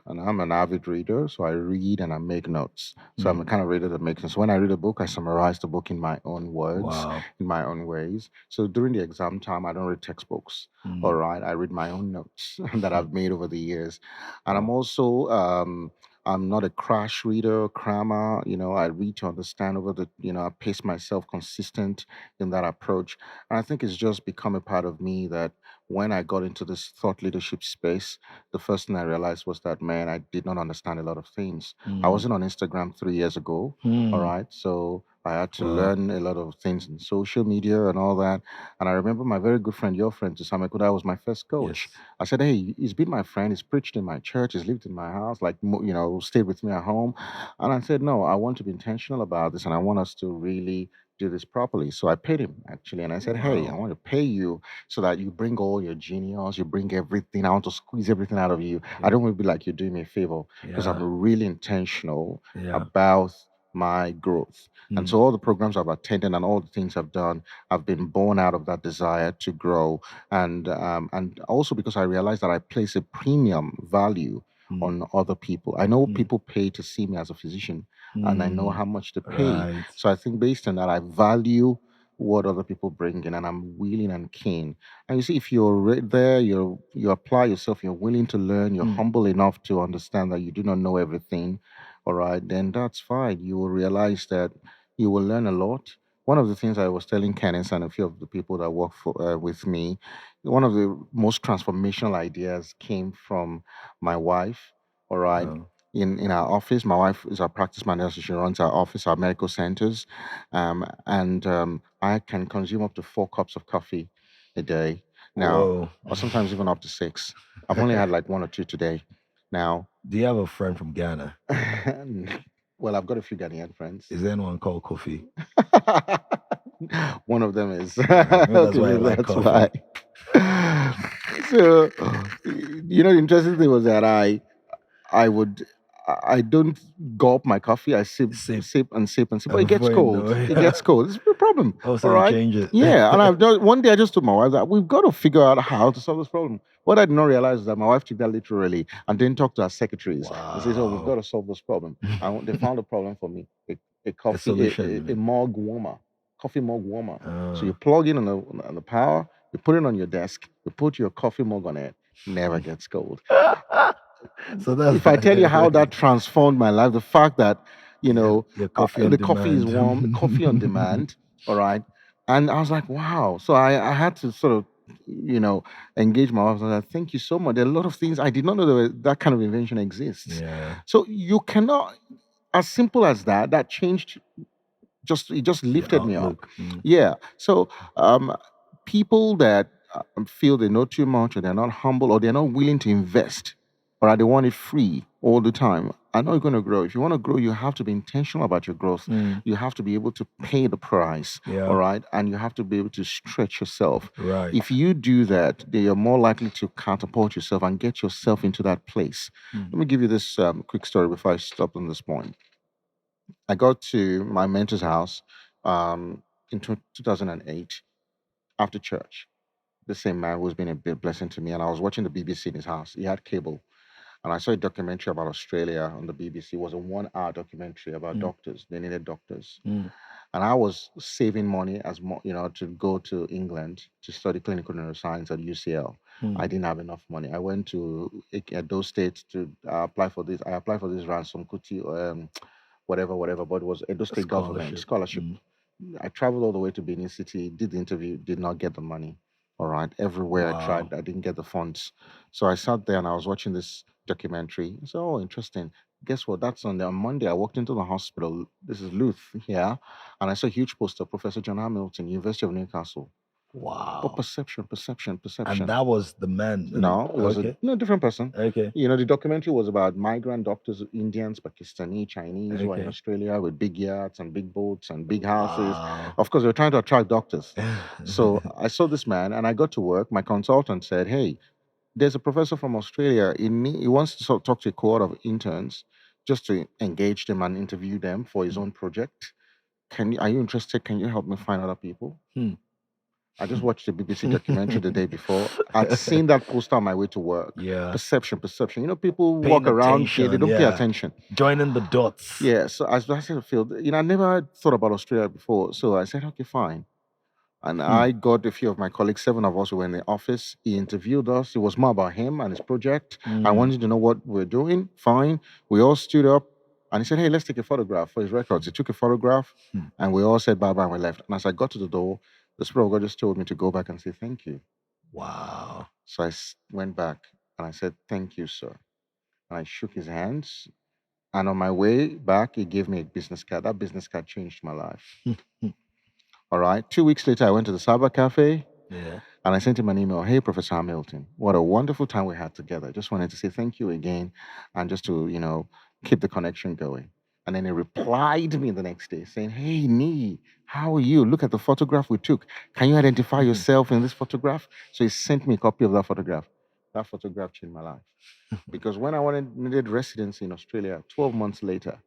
I'm an avid reader, so I read and I make notes. So I'm the kind of reader that makes sense. When I read a book, I summarize the book in my own words, Wow. in my own ways. So during the exam time, I don't read textbooks. All right, I read my own notes that I've made over the years, and I'm also I'm not a crash reader, crammer. I read to understand over the. I pace myself consistent in that approach, and I think it's just become a part of me that when I got into this thought leadership space, the first thing I realized was that, man, I did not understand a lot of things. I wasn't on Instagram 3 years ago. All right. So I had to Wow. learn a lot of things in social media and all that. And I remember my very good friend, your friend, Tusame Kuda, was my first coach. Yes. I said, hey, he's been my friend. He's preached in my church. He's lived in my house, like, stayed with me at home. And I said, no, I want to be intentional about this and I want us to really do this properly. So I paid him actually. And I said, hey, I Wow. want to pay you so that you bring all your genius, you bring everything. I want to squeeze everything out of you. I don't want to be like you're doing me a favor because Yeah. I'm really intentional Yeah. about my growth. And so all the programs I've attended and all the things I've done, I've been born out of that desire to grow. And also because I realized that I place a premium value on other people. I know people pay to see me as a physician and I know how much to pay. Right. So I think based on that, I value what other people bring in and I'm willing and keen. And you see, if you're right there, you apply yourself, you're willing to learn, you're humble enough to understand that you do not know everything, all right, then that's fine. You will realize that you will learn a lot. One of the things I was telling Kenneth and a few of the people that work with me, one of the most transformational ideas came from my wife, all right. Wow. In our office, my wife is our practice manager, so she runs our office, our medical centers, and I can consume up to 4 cups of coffee a day now, Whoa. or sometimes even up to 6. I've only had like 1 or 2 today. Now, Do you have a friend from Ghana? well, I've got a few Ghanaian friends. Is there anyone called Kofi? One of them is. Maybe that's Okay, why I maybe like that's coffee. why. So, the interesting thing was that I don't gulp my coffee. I sip, Sip. sip, and sip, and sip. But And it gets before you cold. know it- It gets cold. It's a problem. Oh, so All you right. change it. Yeah, and one day I just told my wife that we've got to figure out how to solve this problem. What I did not realize is that my wife took that literally and didn't talk to her secretaries and says, "Oh, we've got to solve this problem." And they found a problem for me: a coffee, solution. a mug warmer, coffee mug warmer. So you Oh. plug in on the power, you put it on your desk, you put your coffee mug on it, never gets cold. So that's If I tell you how that transformed my life, the fact that your coffee on the coffee is demand. warm, coffee on demand, all right, and I was like, wow. So I had to sort of engage my wife. I was like, thank you so much. There are a lot of things I did not know that kind of invention exists. Yeah. So you cannot, as simple as that. That changed. It just lifted me up. outlook. Yeah. So people that feel they know too much, or they're not humble, or they're not willing to invest, or they want it free all the time, are not going to grow. If you want to grow, you have to be intentional about your growth. You have to be able to pay the price, Yeah. all right, and you have to be able to stretch yourself. Right. If you do that, then you're more likely to catapult yourself and get yourself into that place. Let me give you this quick story before I stop on this point. I got to my mentor's house in 2008 after church. The same man who's been a big blessing to me, and I was watching the BBC in his house. He had cable, and I saw a documentary about Australia on the BBC. It was a 1 hour documentary about doctors. They needed doctors, and I was saving money to go to England to study clinical neuroscience at UCL. I didn't have enough money. I went to those states to apply for this. I applied for this ransom kuti, whatever, but it was Edo State government scholarship. I traveled all the way to Benin City, did the interview, did not get the money. All right, everywhere I tried, I didn't get the funds. So I sat there and I was watching this documentary. I said, oh, interesting. Guess what? That's on Monday. I walked into the hospital. This is Luth here. And I saw a huge poster, Professor John Hamilton, University of Newcastle. But Wow. perception. And that was the man. No, it was Okay. a different person. Okay. The documentary was about migrant doctors, Indians, Pakistani, Chinese, who are in Okay. Australia with big yachts and big boats and big houses. Wow. Of course, they were trying to attract doctors. So I saw this man and I got to work. My consultant said, hey, there's a professor from Australia. He wants to talk to a cohort of interns just to engage them and interview them for his own project. Are you interested? Can you help me find other people? I just watched the BBC documentary the day before. I'd seen that poster on my way to work. Yeah. Perception. People Paying walk around, they attention, don't pay yeah. attention. Joining the dots. Yeah, so as I said, field, I never thought about Australia before. So I said, okay, fine. And I got a few of my colleagues, 7 of us who were in the office. He interviewed us. It was more about him and his project. I wanted to know what we're doing. Fine. We all stood up and he said, hey, let's take a photograph for his records. He took a photograph and we all said bye-bye and we left. And as I got to the door, the Spirit of God just told me to go back and say thank you. Wow. So I went back and I said, thank you, sir. And I shook his hands. And on my way back, he gave me a business card. That business card changed my life. All right. 2 weeks later, I went to the Cyber Cafe. Yeah. And I sent him an email. Hey, Professor Hamilton, what a wonderful time we had together. Just wanted to say thank you again and just to, keep the connection going. And then he replied to me the next day saying, hey, Niyi, how are you? Look at the photograph we took. Can you identify yourself in this photograph? So he sent me a copy of that photograph. That photograph changed my life. Because when I needed residency in Australia, 12 months later,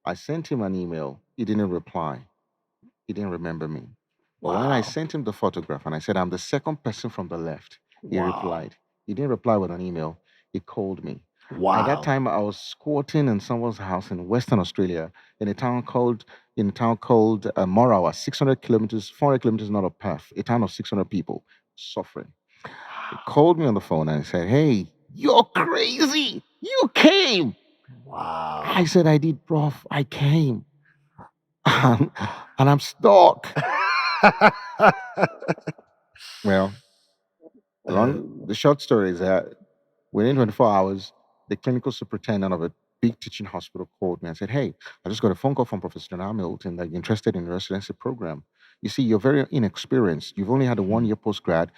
I sent him an email. He didn't reply. He didn't remember me. But when I sent him the photograph and I said, I'm the second person from the left, he replied. He didn't reply with an email. He called me. Wow. At that time, I was squatting in someone's house in Western Australia in a town called Morawa, 600 kilometers, 400 kilometers north of Perth, a town of 600 people suffering. He called me on the phone and said, hey, you're crazy. You came. Wow. I said, I did, prof. I came. And I'm stuck. Well, the short story is that within 24 hours, the clinical superintendent of a big teaching hospital called me and said, hey, I just got a phone call from Professor John Hamilton that you're interested in the residency program. You see, you're very inexperienced. You've only had a 1-year postgrad,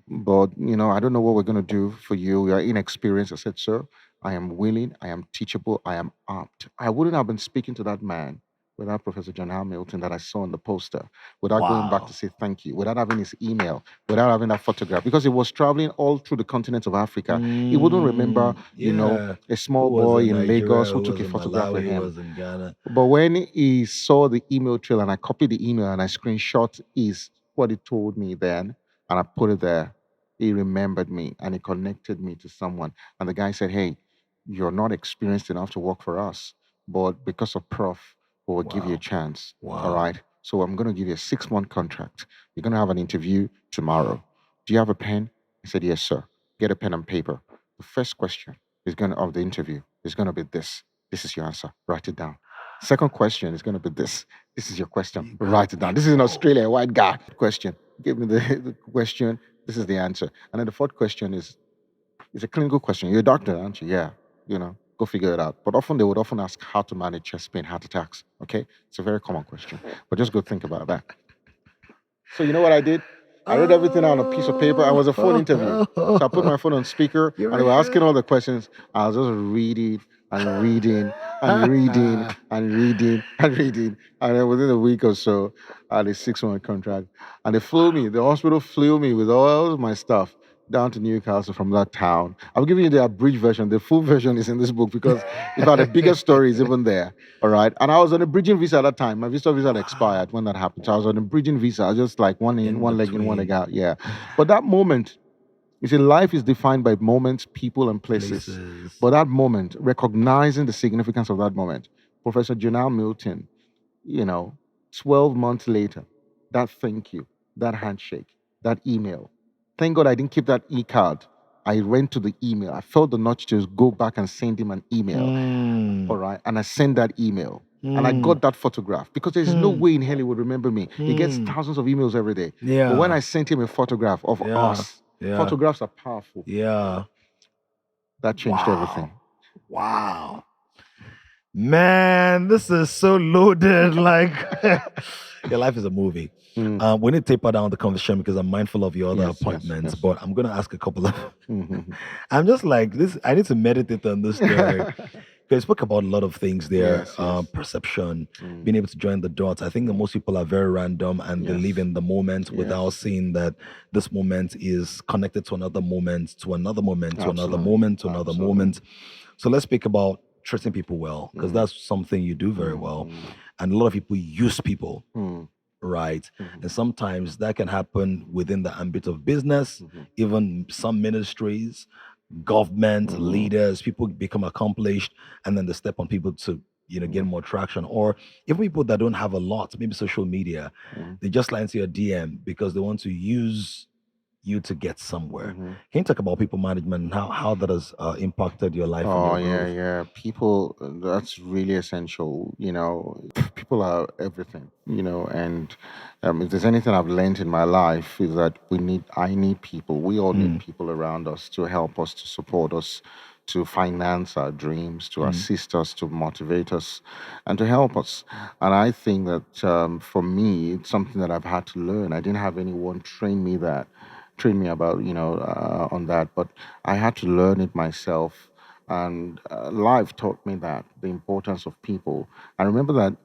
but, I don't know what we're going to do for you. You're inexperienced. I said, sir, I am willing. I am teachable. I am apt. I wouldn't have been speaking to that man without Professor John Hamilton that I saw on the poster, without going back to say thank you, without having his email, without having that photograph, because he was traveling all through the continent of Africa. He wouldn't remember, a small boy in Lagos who took a photograph with him. Was in Ghana. But when he saw the email trail and I copied the email and I screenshot what he told me then, and I put it there, he remembered me and he connected me to someone. And the guy said, hey, you're not experienced enough to work for us, but because of Prof, we will give you a chance. All right. So I'm going to give you a 6-month contract. You're going to have an interview tomorrow. Do you have a pen? I said, yes, sir. Get a pen and paper. The first question of the interview is going to be this. This is your answer. Write it down. Second question is going to be this. This is your question. Write it down. This is an Australian white guy. Question. Give me the question. This is the answer. And then the fourth question is a clinical question. You're a doctor, aren't you? Yeah. Go figure it out. But they would often ask how to manage chest pain, heart attacks. Okay? It's a very common question. But just go think about that. So you know what I did? I wrote everything out on a piece of paper. I was a phone interview. So I put my phone on speaker and they were asking all the questions. I was just reading and reading and reading and reading and reading. And then within a week or so, I had a 6-month contract. And the hospital flew me with all of my stuff down to Newcastle from that town. I'm giving you the abridged version. The full version is in this book because in fact, the bigger story is even there. All right. And I was on a bridging visa at that time. My visa had expired when that happened. So I was on a bridging visa. I was just like one in, one leg in, one leg out. Yeah. But that moment, you see, life is defined by moments, people, and places. But that moment, recognizing the significance of that moment, Professor John Hamilton, 12 months later, that thank you, that handshake, that email. Thank God I didn't keep that e-card. I went to the email. I felt the nudge to go back and send him an email. All right. And I sent that email. And I got that photograph because there's no way in hell he would remember me. He gets thousands of emails every day. Yeah. But when I sent him a photograph of us, photographs are powerful. Yeah. That changed everything. Wow. Man, this is so loaded. Like, your life is a movie. We need to taper down the conversation because I'm mindful of your other Yes, yes, appointments, yes. but I'm going to ask a couple of. Mhm. I'm just like, this, I need to meditate on this story. Because you spoke about a lot of things there, Yes, yes. perception, being able to join the dots. I think that most people are very random and they live Yes. in the moment without Yes. seeing that this moment is connected to another moment, to another moment, to another Absolutely. moment, to another Absolutely. moment. So let's speak about treating people well, because that's something you do very well. And a lot of people use people, right? And sometimes that can happen within the ambit of business, even some ministries, government, leaders, people become accomplished and then they step on people to gain more traction. Or even people that don't have a lot, maybe social media, they just slide into your DM because they want to use you to get somewhere. Can you talk about people management and how that has impacted your life and Oh your yeah, growth? yeah. People, that's really essential. People are everything. And if there's anything I've learned in my life is that I need people. We all need people around us to help us, to support us, to finance our dreams, to assist us, to motivate us, and to help us. And I think that for me, it's something that I've had to learn. I didn't have anyone train me about on that, but I had to learn it myself. And life taught me that the importance of people. I remember that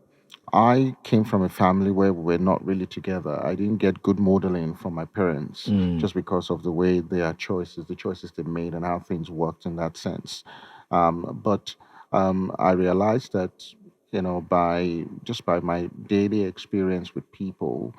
I came from a family where we were not really together. I didn't get good modeling from my parents just because of the way the choices they made, and how things worked in that sense. But I realized that, by my daily experience with people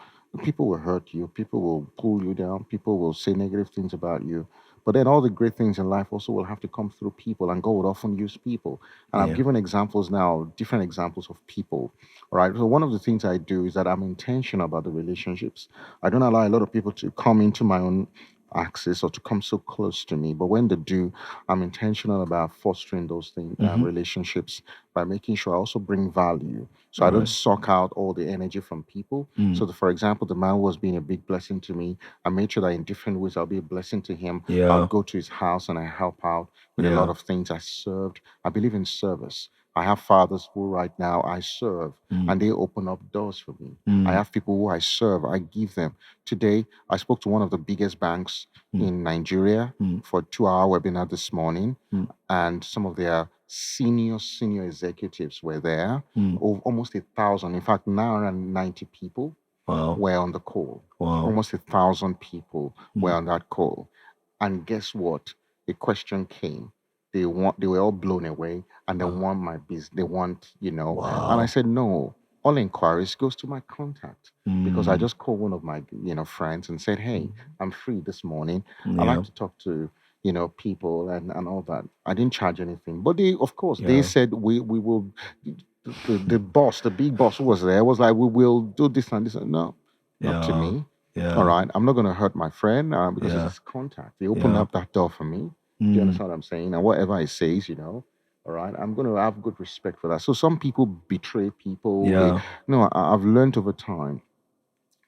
will hurt you, people will pull you down, people will say negative things about you. But then all the great things in life also will have to come through people, and God would often use people. And I've Yeah. given examples now, different examples of people. All right. So one of the things I do is that I'm intentional about the relationships. I don't allow a lot of people to come into my own access or to come so close to me. But when they do, I'm intentional about fostering those things, relationships, by making sure I also bring value. So I don't Right. suck out all the energy from people. So, for example, the man was being a big blessing to me. I made sure that in different ways I'll be a blessing to him. Yeah. I'll go to his house and I help out with a Yeah. lot of things. I served. I believe in service. I have fathers who right now I serve, and they open up doors for me. I have people who I serve, I give them. Today, I spoke to one of the biggest banks in Nigeria for a 2-hour webinar this morning, and some of their senior executives were there. Almost 1,000, in fact, 990 people Wow. were on the call. Wow. Almost 1,000 people were on that call. And guess what? A question came. They were all blown away, and they want my business. They want, And I Wow. said, no. All inquiries goes to my contact, because I Mm. just called one of my, friends and said, hey, I'm free this morning. I Yeah. like to talk to, people and all that. I didn't charge anything, but they, of course, they Yeah. said we will. The boss, the big boss who was there, was like, we will do this and this. No, not to Yeah. me. Yeah. All right, I'm not going to hurt my friend because Yeah. it's his contact. He opened Yeah. up that door for me. Do you understand what I'm saying? And whatever he says, all right, I'm going to have good respect for that. So some people betray people. Yeah. No, I've learned over time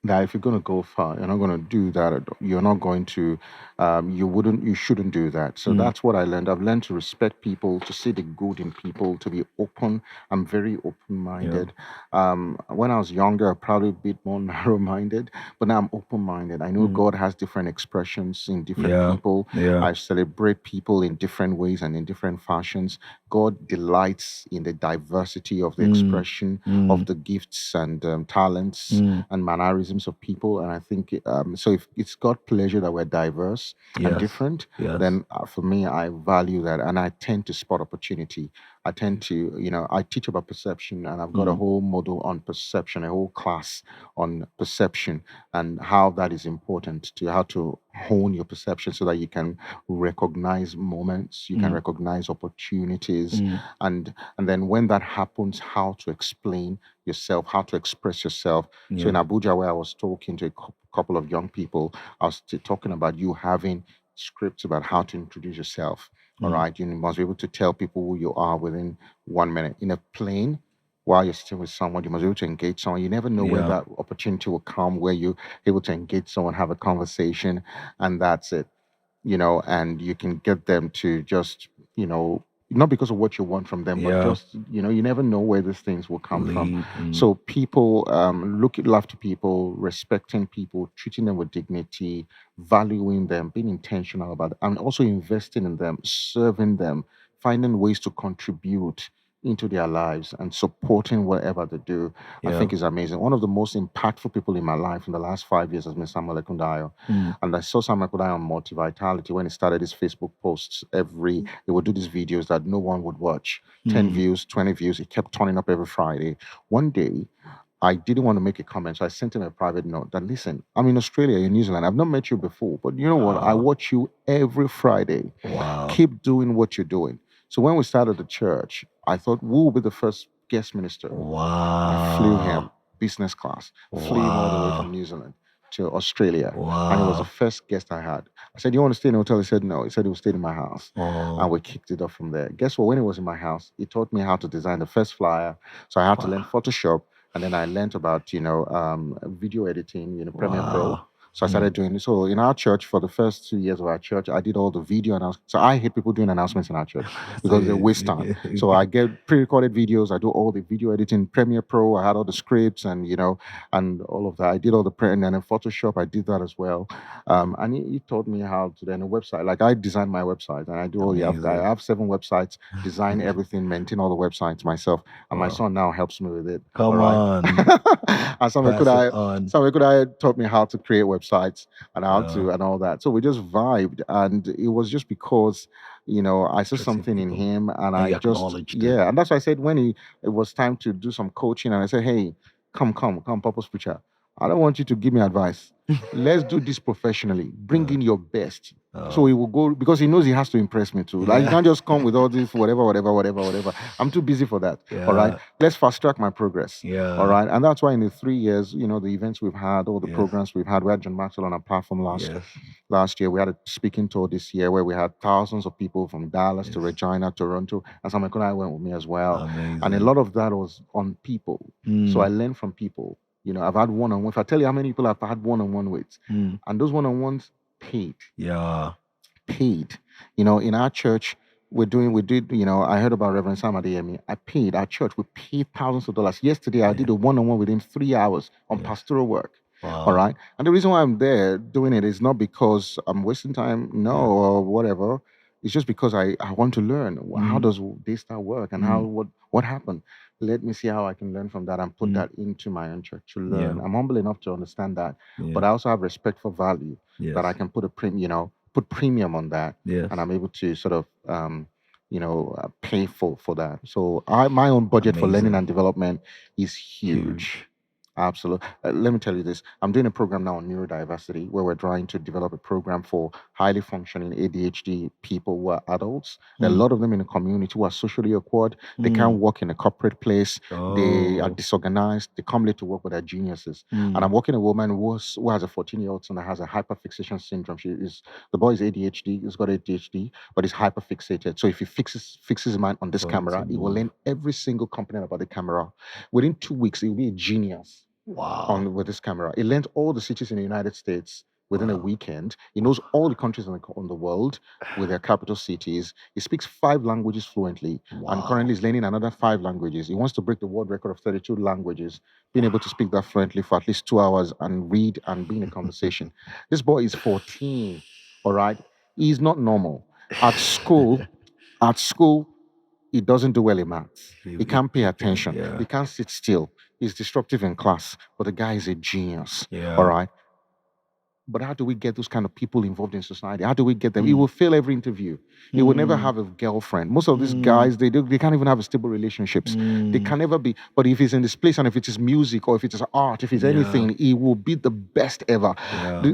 that if you're going to go far, you're not going to do that. You're not going to, you shouldn't do that. So that's what I learned. I've learned to respect people, to see the good in people, to be open. I'm very open-minded. When I was younger, probably a bit more narrow-minded, but now I'm open-minded. I know God has different expressions in different Yeah. people. Yeah. I celebrate people in different ways and in different fashions. God delights in the diversity of the expression of the gifts and talents and mannerisms of people. And I think so. If it's God's pleasure that we're diverse and Yes. different, Yes. then for me, I value that, and I tend to spot opportunity. I tend to, I teach about perception, and I've got a whole model on perception, a whole class on perception, and how that is important to how to hone your perception so that you can recognize moments, you can recognize opportunities, and then when that happens, how to explain yourself, how to express yourself. So in Abuja, where I was talking to a couple of young people, I was talking about you having scripts about how to introduce yourself. All right, you must be able to tell people who you are within 1 minute. In a plane, while you're sitting with someone, you must be able to engage someone. You never know where Yeah. that opportunity will come, where you're able to engage someone, have a conversation, and that's it. And you can get them to just not because of what you want from them, but Yeah. just, you never know where these things will come from. Lead. So people looking after people, respecting people, treating them with dignity, valuing them, being intentional about it, and also investing in them, serving them, finding ways to contribute into their lives and supporting whatever they do, I Yeah. think is amazing. One of the most impactful people in my life in the last 5 years has been Samuel Ekundayo. Mm. And I saw Samuel Ekundayo on Multivitality when he started his Facebook posts. He would do these videos that no one would watch. 10 views, 20 views. He kept turning up every Friday. One day, I didn't want to make a comment, so I sent him a private note that, listen, I'm in Australia, in New Zealand. I've not met you before, but you know what? I watch you every Friday. Wow. Keep doing what you're doing. So when we started the church, I thought, who will be the first guest minister? I flew him business class, flew him all the way from New Zealand to Australia. And he was the first guest I had. I said, you want to stay in a hotel? He said, no. He said he would stay in my house. And we kicked it off from there. Guess what? When he was in my house, he taught me how to design the first flyer. So I had to learn Photoshop. And then I learned about, video editing, Premiere Pro. So I started doing it. So in our church, for the first 2 years of our church, I did all the video announcements. So I hate people doing announcements in our church because they waste time. So I get pre-recorded videos. I do all the video editing, Premiere Pro. I had all the scripts and, and all of that. I did all the and then in Photoshop, I did that as well. And he taught me how to then a website. Like I designed my website and I do all the, I have 7 websites, design everything, maintain all the websites myself. And my son now helps me with it. Come on. And somebody could I taught me how to create websites and how to and all that. So we just vibed, and it was just because I saw something in him, and I just and that's why I said when it was time to do some coaching, and I said, hey, come, purpose preacher. I don't want you to give me advice. Let's do this professionally. Bring in your best. So he will go because he knows he has to impress me too. Like you can't just come with all this whatever. I'm too busy for that. All right. Let's fast track my progress. All right. And that's why in the 3 years, the events we've had, all the programs we've had, we had John Maxwell on our platform last year. We had a speaking tour this year where we had thousands of people from Dallas to Regina, Toronto, and Samuel and I went with me as well. Amazing. And a lot of that was on people. So I learned from people. I've had one-on-one. If I tell you how many people I've had one-on-one with, and those one-on-ones paid. Paid. In our church, we did, I heard about Reverend Sam Adeyemi. I paid. Our church, we paid thousands of dollars. Yesterday, I did a one-on-one with him 3 hours on pastoral work. All right. And the reason why I'm there doing it is not because I'm wasting time, or whatever. It's just because I want to learn. How does Daystar work and what happened? Let me see how I can learn from that and put that into my own church to learn. I'm humble enough to understand that, but I also have respect for value that I can put put premium on that, and I'm able to sort of pay for that. So my own budget for learning and development is huge. Absolutely. Let me tell you this. I'm doing a program now on neurodiversity where we're trying to develop a program for highly functioning ADHD people who are adults. There are a lot of them in the community who are socially awkward. They can't work in a corporate place. They are disorganized. They come late to work, but they're geniuses. And I'm working with a woman who has a 14-year-old son that has a hyperfixation syndrome. The boy is ADHD. He's got ADHD, but he's hyperfixated. So if he fixes his mind on this camera, he will learn every single component about the camera. Within 2 weeks, he will be a genius. With this camera. He learned all the cities in the United States within a weekend. He knows all the countries in the world with their capital cities. He speaks 5 languages fluently and currently is learning another 5 languages. He wants to break the world record of 32 languages, being able to speak that fluently for at least 2 hours and read and be in a conversation. This boy is 14, all right? He's not normal. At school, he doesn't do well in maths. He can't pay attention. He can't sit still. He's disruptive in class, but the guy is a genius. All right. But how do we get those kind of people involved in society? How do we get them? He will fail every interview. He will never have a girlfriend. Most of these guys, they can't even have stable relationships. They can never be. But if he's in this place and if it is music or if it is art, if it's anything, he will be the best ever.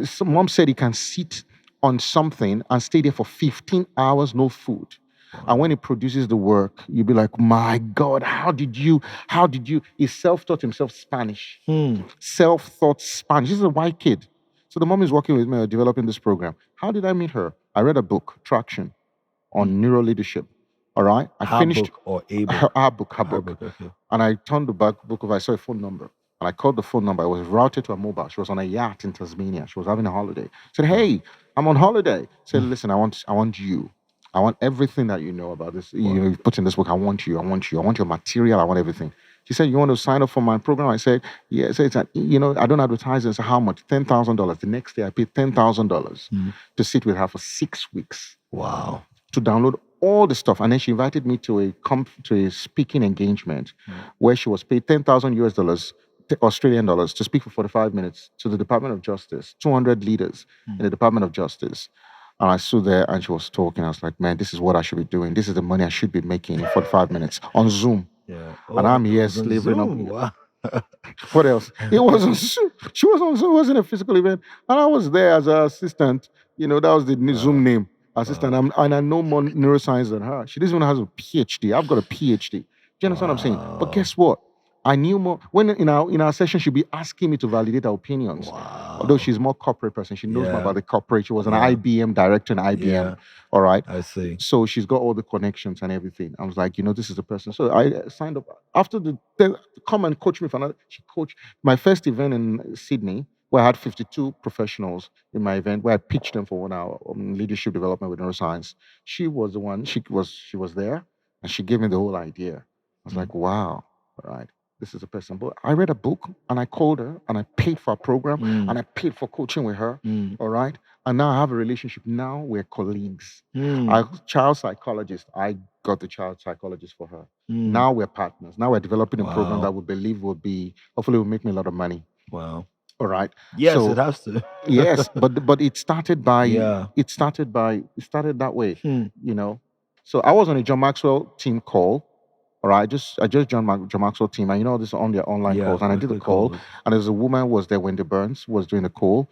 Some mom said he can sit on something and stay there for 15 hours, no food. And when he produces the work, you'll be like, my God, how did you? He self-taught himself Spanish. Self-taught Spanish. This is a white kid. So the mom is working with me developing this program. How did I meet her? I read a book, Traction, on neuro leadership. All right? I finished book or a book? Her book. Okay. And I turned the back book over. I saw a phone number. And I called the phone number. I was routed to a mobile. She was on a yacht in Tasmania. She was having a holiday. I said, hey, I'm on holiday. I said, listen, I want you. I want everything that you know about this. You put in this book. I want you. I want you. I want your material. I want everything. She said, you want to sign up for my program? I said, yeah. So it's I don't advertise it. So how much? $10,000. The next day I paid $10,000 to sit with her for 6 weeks. Wow. To download all the stuff. And then she invited me to a speaking engagement where she was paid $10,000 Australian dollars to speak for 45 minutes to the Department of Justice, 200 leaders in the Department of Justice. And I stood there and she was talking. I was like, man, this is what I should be doing. This is the money I should be making in 45 minutes on Zoom. Yeah. And I'm here slaving up. What else? It was on Zoom. She was on Zoom. It wasn't a physical event. And I was there as an assistant. That was the Zoom name. Assistant. And I know more neuroscience than her. She doesn't even have a PhD. I've got a PhD. Do you understand what I'm saying? But guess what? I knew more. When in our session, she'd be asking me to validate her opinions. Wow. Although she's more corporate person. She knows more about the corporate. She was an IBM director in IBM. Yeah. All right. I see. So she's got all the connections and everything. I was like, this is the person. So I signed up. After come and coach me for another. She coached my first event in Sydney, where I had 52 professionals in my event, where I pitched them for 1 hour on leadership development with neuroscience. She was the one. She was there, and she gave me the whole idea. I was like, wow, all right. This is a person. But I read a book and I called her and I paid for a program and I paid for coaching with her. All right. And now I have a relationship. Now we're colleagues. Child psychologist. I got the child psychologist for her. Now we're partners. Now we're developing a program that we believe hopefully will make me a lot of money. Wow. All right. Yes, it has to. Yes, but it started that way. So I was on a John Maxwell team call. All right, I just joined John Maxwell team, and this is on their online calls, and I did the call, and there's a woman was there, Wendy Burns, was doing the call.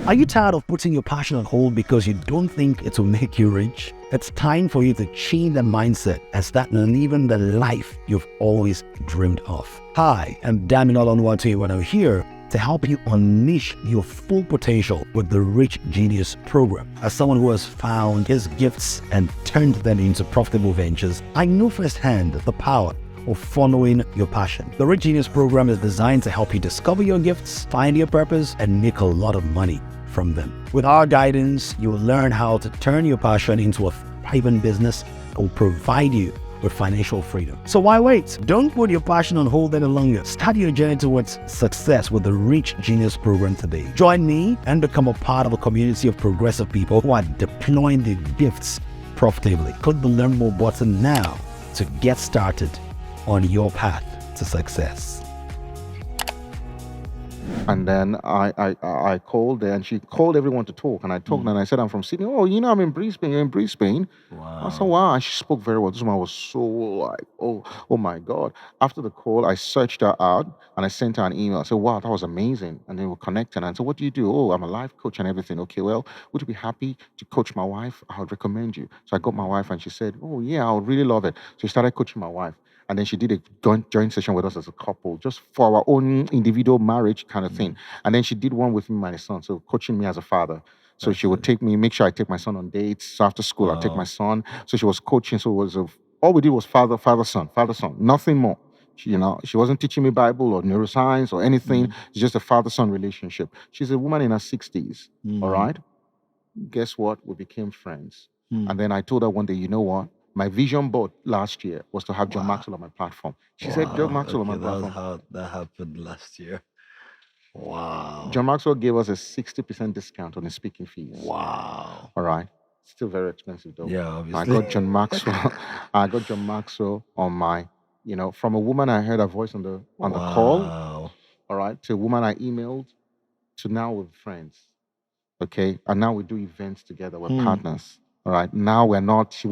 Are you tired of putting your passion on hold because you don't think it will make you rich? It's time for you to change the mindset and start living the life you've always dreamed of. Hi, I'm Damilola Oluwatoyinbo, and I'm here to help you unleash your full potential with the Rich Genius program. As someone who has found his gifts and turned them into profitable ventures, I know firsthand the power of following your passion. The Rich Genius program is designed to help you discover your gifts, find your purpose, and make a lot of money from them. With our guidance, you will learn how to turn your passion into a thriving business that will provide you with financial freedom. So why wait? Don't put your passion on hold any longer. Start your journey towards success with the Rich Genius program today. Join me and become a part of a community of progressive people who are deploying their gifts profitably. Click the Learn More button now to get started on your path to success. And then I called her, and she called everyone to talk. And I talked, and I said, I'm from Sydney. Oh, I'm in Brisbane. You're in Brisbane? Wow. I said, wow. And she spoke very well. This woman was so like, oh my God. After the call, I searched her out, and I sent her an email. I said, wow, that was amazing. And then we connected. And I said, what do you do? Oh, I'm a life coach and everything. Okay, well, would you be happy to coach my wife? I would recommend you. So I got my wife, and she said, oh, yeah, I would really love it. So she started coaching my wife. And then she did a joint session with us as a couple, just for our own individual marriage kind of thing. And then she did one with me and my son, so coaching me as a father. So she would make sure I take my son on dates. So after school, I'd take my son. So she was coaching. So it was all we did was father, son, nothing more. She wasn't teaching me Bible or neuroscience or anything. It's just a father-son relationship. She's a woman in her 60s, all right? Guess what? We became friends. And then I told her one day, you know what? My vision board last year was to have John Maxwell on my platform. She said, John Maxwell on my platform. That's how that happened last year. Wow. John Maxwell gave us a 60% discount on his speaking fees. Wow. All right. Still very expensive though. Yeah, obviously. I got John Maxwell on my, from a woman I heard her voice on the call. All right. To a woman I emailed, to now we're friends. Okay. And now we do events together. We're partners. All right. Now we're not. She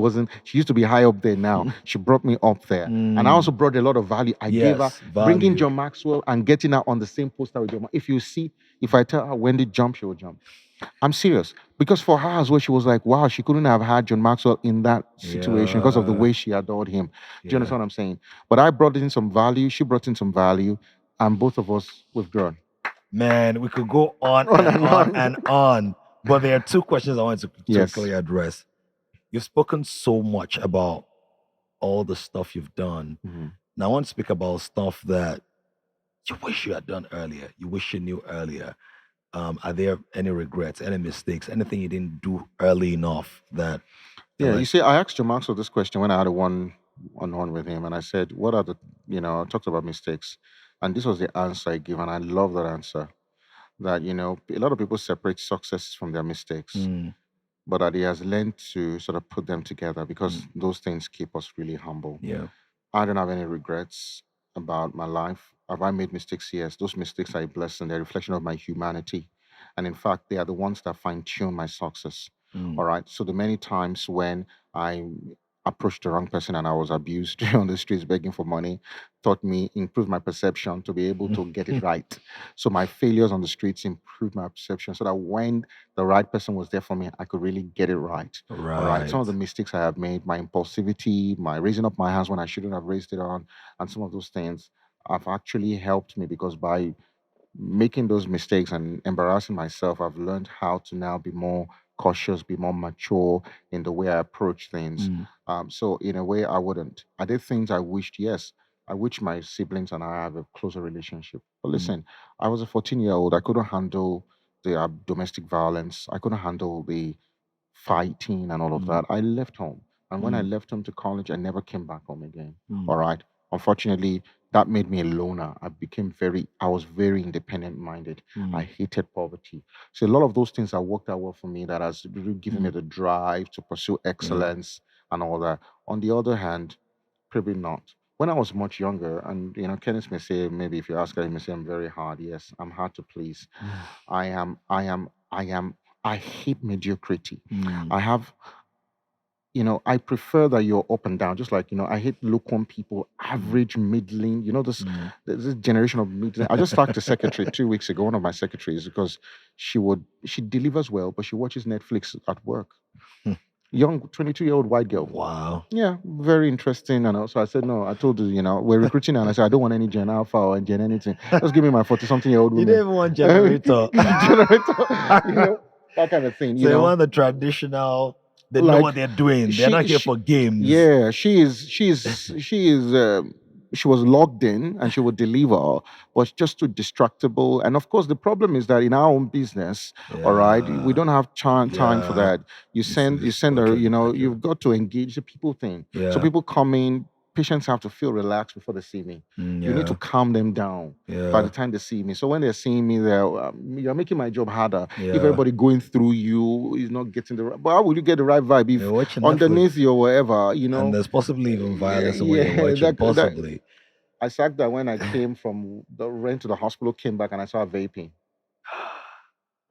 used to be high up there. Now she brought me up there, and I also brought a lot of value. I gave her bringing John Maxwell and getting her on the same poster with John. If I tell her when to jump, she will jump. I'm serious, because for her as well, she was like, wow, she couldn't have had John Maxwell in that situation because of the way she adored him. Do you understand what I'm saying? But I brought in some value. She brought in some value, and both of us we've grown. Man, we could go on and on. But there are two questions I want to quickly address. You've spoken so much about all the stuff you've done. Now I want to speak about stuff that you wish you had done earlier. You wish you knew earlier. Are there any regrets, any mistakes, anything you didn't do early enough that Yeah, you like, see, I asked Joe Maxwell this question when I had a one-on-one with him, and I said, "What are the, I talked about mistakes, and this was the answer I gave, and I love that answer. That a lot of people separate success from their mistakes, mm, but that he has learned to sort of put them together because mm, those things keep us really humble. yeah. I don't have any regrets about my life. Have I made mistakes? Yes. Those mistakes are a blessing. They're a reflection of my humanity. And in fact, they are the ones that fine tune my success. Mm, All right. So the many times when I approached the wrong person and I was abused on the streets begging for money taught me, improved my perception to be able to get it right. So my failures on the streets improved my perception so that when the right person was there for me, I could really get it right. All right. Some of the right. mistakes I have made, my impulsivity, my raising up my hands when I shouldn't have raised it on, and some of those things have actually helped me because by making those mistakes and embarrassing myself, I've learned how to now be more cautious, be more mature in the way I approach things. Mm, So in a way, I wouldn't. I did things I wished, yes, I wish my siblings and I have a closer relationship. But mm, listen, I was a 14-year-old. I couldn't handle the domestic violence. I couldn't handle the fighting and all of mm, that. I left home. And when I mm, left home to college, I never came back home again. mm, All right. Unfortunately, that made me a loner. I was very independent minded. I mm, hated poverty. So a lot of those things that worked out well for me that has really given me mm, the drive to pursue yeah. excellence and all that. On the other hand, probably not. When I was much younger, and Kenneth may say, maybe if you ask her, he may say I'm very hard. Yes, I'm hard to please. Mm, I hate mediocrity. mm, I have, I prefer that you're up and down. Just like, I hate lukewarm people, mm, average, middling, mm. this generation of middling. I just talked to secretary 2 weeks ago, one of my secretaries, because she delivers well, but she watches Netflix at work. Young 22-year-old white girl. Wow. Yeah, very interesting. And also I said, no, I told you, we're recruiting her, and I said, I don't want any Gen Alpha or Gen anything. Just give me my 40-something-year-old You don't woman. even want generator. Generator, that kind of thing, So you want the traditional. They know like what they're doing. They're not she, here she for games. yeah, she was logged in and she would deliver, was just too distractible. And of course, the problem is that in our own business, all right, we Yeah. don't have time for Yeah. that. You send her, Okay. Okay. you've got to engage the people thing. So Yeah. people come in, patients have to feel relaxed before they see me. You need to Yeah. calm them down by Yeah. the time they see me. So when they're seeing me, you're making my job harder. If Yeah. everybody going through you is not getting the right, but how will you get the right vibe if You're watching underneath Netflix, you or wherever, and there's possibly even violence in what you're yeah, watching. that Possibly. I sacked that when I came from the rent to the hospital, came back and I saw her vaping.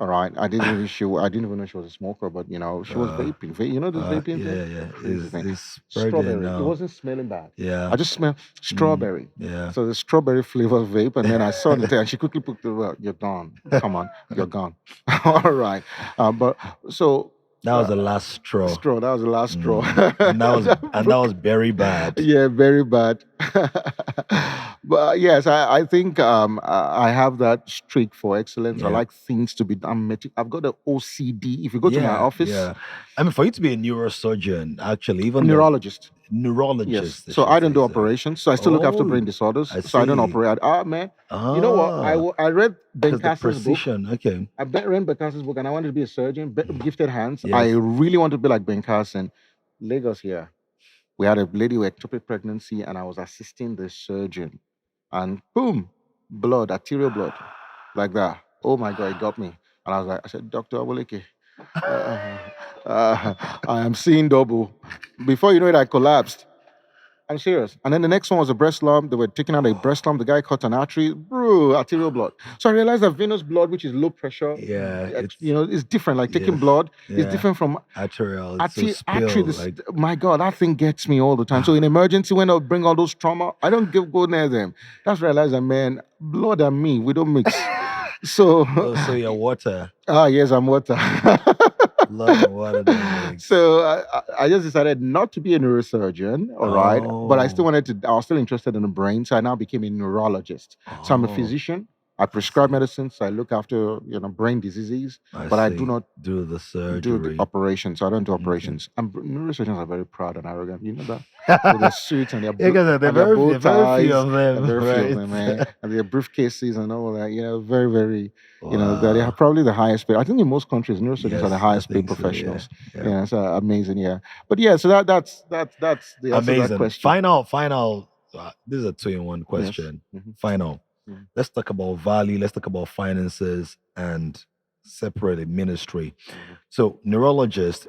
All right, I didn't even know she was a smoker, but she was Uh, vaping. This vaping yeah. thing, Yeah. crazy thing. It's spreading Strawberry. It now. wasn't smelling bad. Yeah. I just smelled Mm, strawberry. yeah. So the strawberry flavor vape, and then I saw it and she quickly put the well, you're done. Come on, you're gone. All right, but so That was the last straw. straw. That was the last straw. And that was very bad. Yeah, very bad. But yes, I think I have that streak for excellence. I Yeah. like things to be done. I've got the OCD. If you go to my Yeah. office, Yeah. I mean, for you to be a neurosurgeon, actually, even the neurologist. Yes. neurologist, I So should I don't say do so. operations. So I still look after Oh, brain disorders. I So I don't see. operate. Man, you know what? I read Ben Because the Carson's book. precision. Okay. Read Ben Carson's book, and I wanted to be a surgeon. Gifted hands. Yes. I really want to be like Ben Carson. Lagos here. We had a lady with ectopic pregnancy, and I was assisting the surgeon. And boom, blood, arterial blood, like that. Oh my God, it got me. And I said, Dr. Awoleke, I am seeing double. Before you know it, I collapsed. I'm serious. And then the next one was a breast lump. They were taking out a breast lump. The guy cut an artery, bro, arterial blood. So I realized that venous blood, which is low pressure, Yeah. it's different. Like taking Yes. blood is Yeah. different from Arterial. It's artery. a spill. Like, My God, that thing gets me all the time. So in emergency, when I bring all those trauma, I don't go near them. That's realize that, man, blood and me, we don't mix. So oh, so you're water. yes, I'm water. Blood and water don't mix. So I just decided not to be a neurosurgeon, all right. But I Oh. I was still interested in the brain. So I now became a neurologist. So I'm a Oh. physician. I prescribe medicines. I look after brain diseases, but I do not do the do the surgery. operations. So I don't do operations. And neurosurgeons are very proud and arrogant. You know that with their suits and their Yeah, because there and their are bow very few ties. of There them, are very few of right? them, man. And their briefcases and all that. Very, very. They Wow. have probably the highest paid. I think in most countries, neurosurgeons are Yes, the I highest paid think so. Yeah, professionals. yeah. Yeah, it's amazing. Yeah, but yeah, so that's the answer to that Amazing. question. Final. This is a 2-in-1 Yes. question. Mhm. Final. Mhm. Let's talk about value. Let's talk about finances and separate ministry. So, neurologist,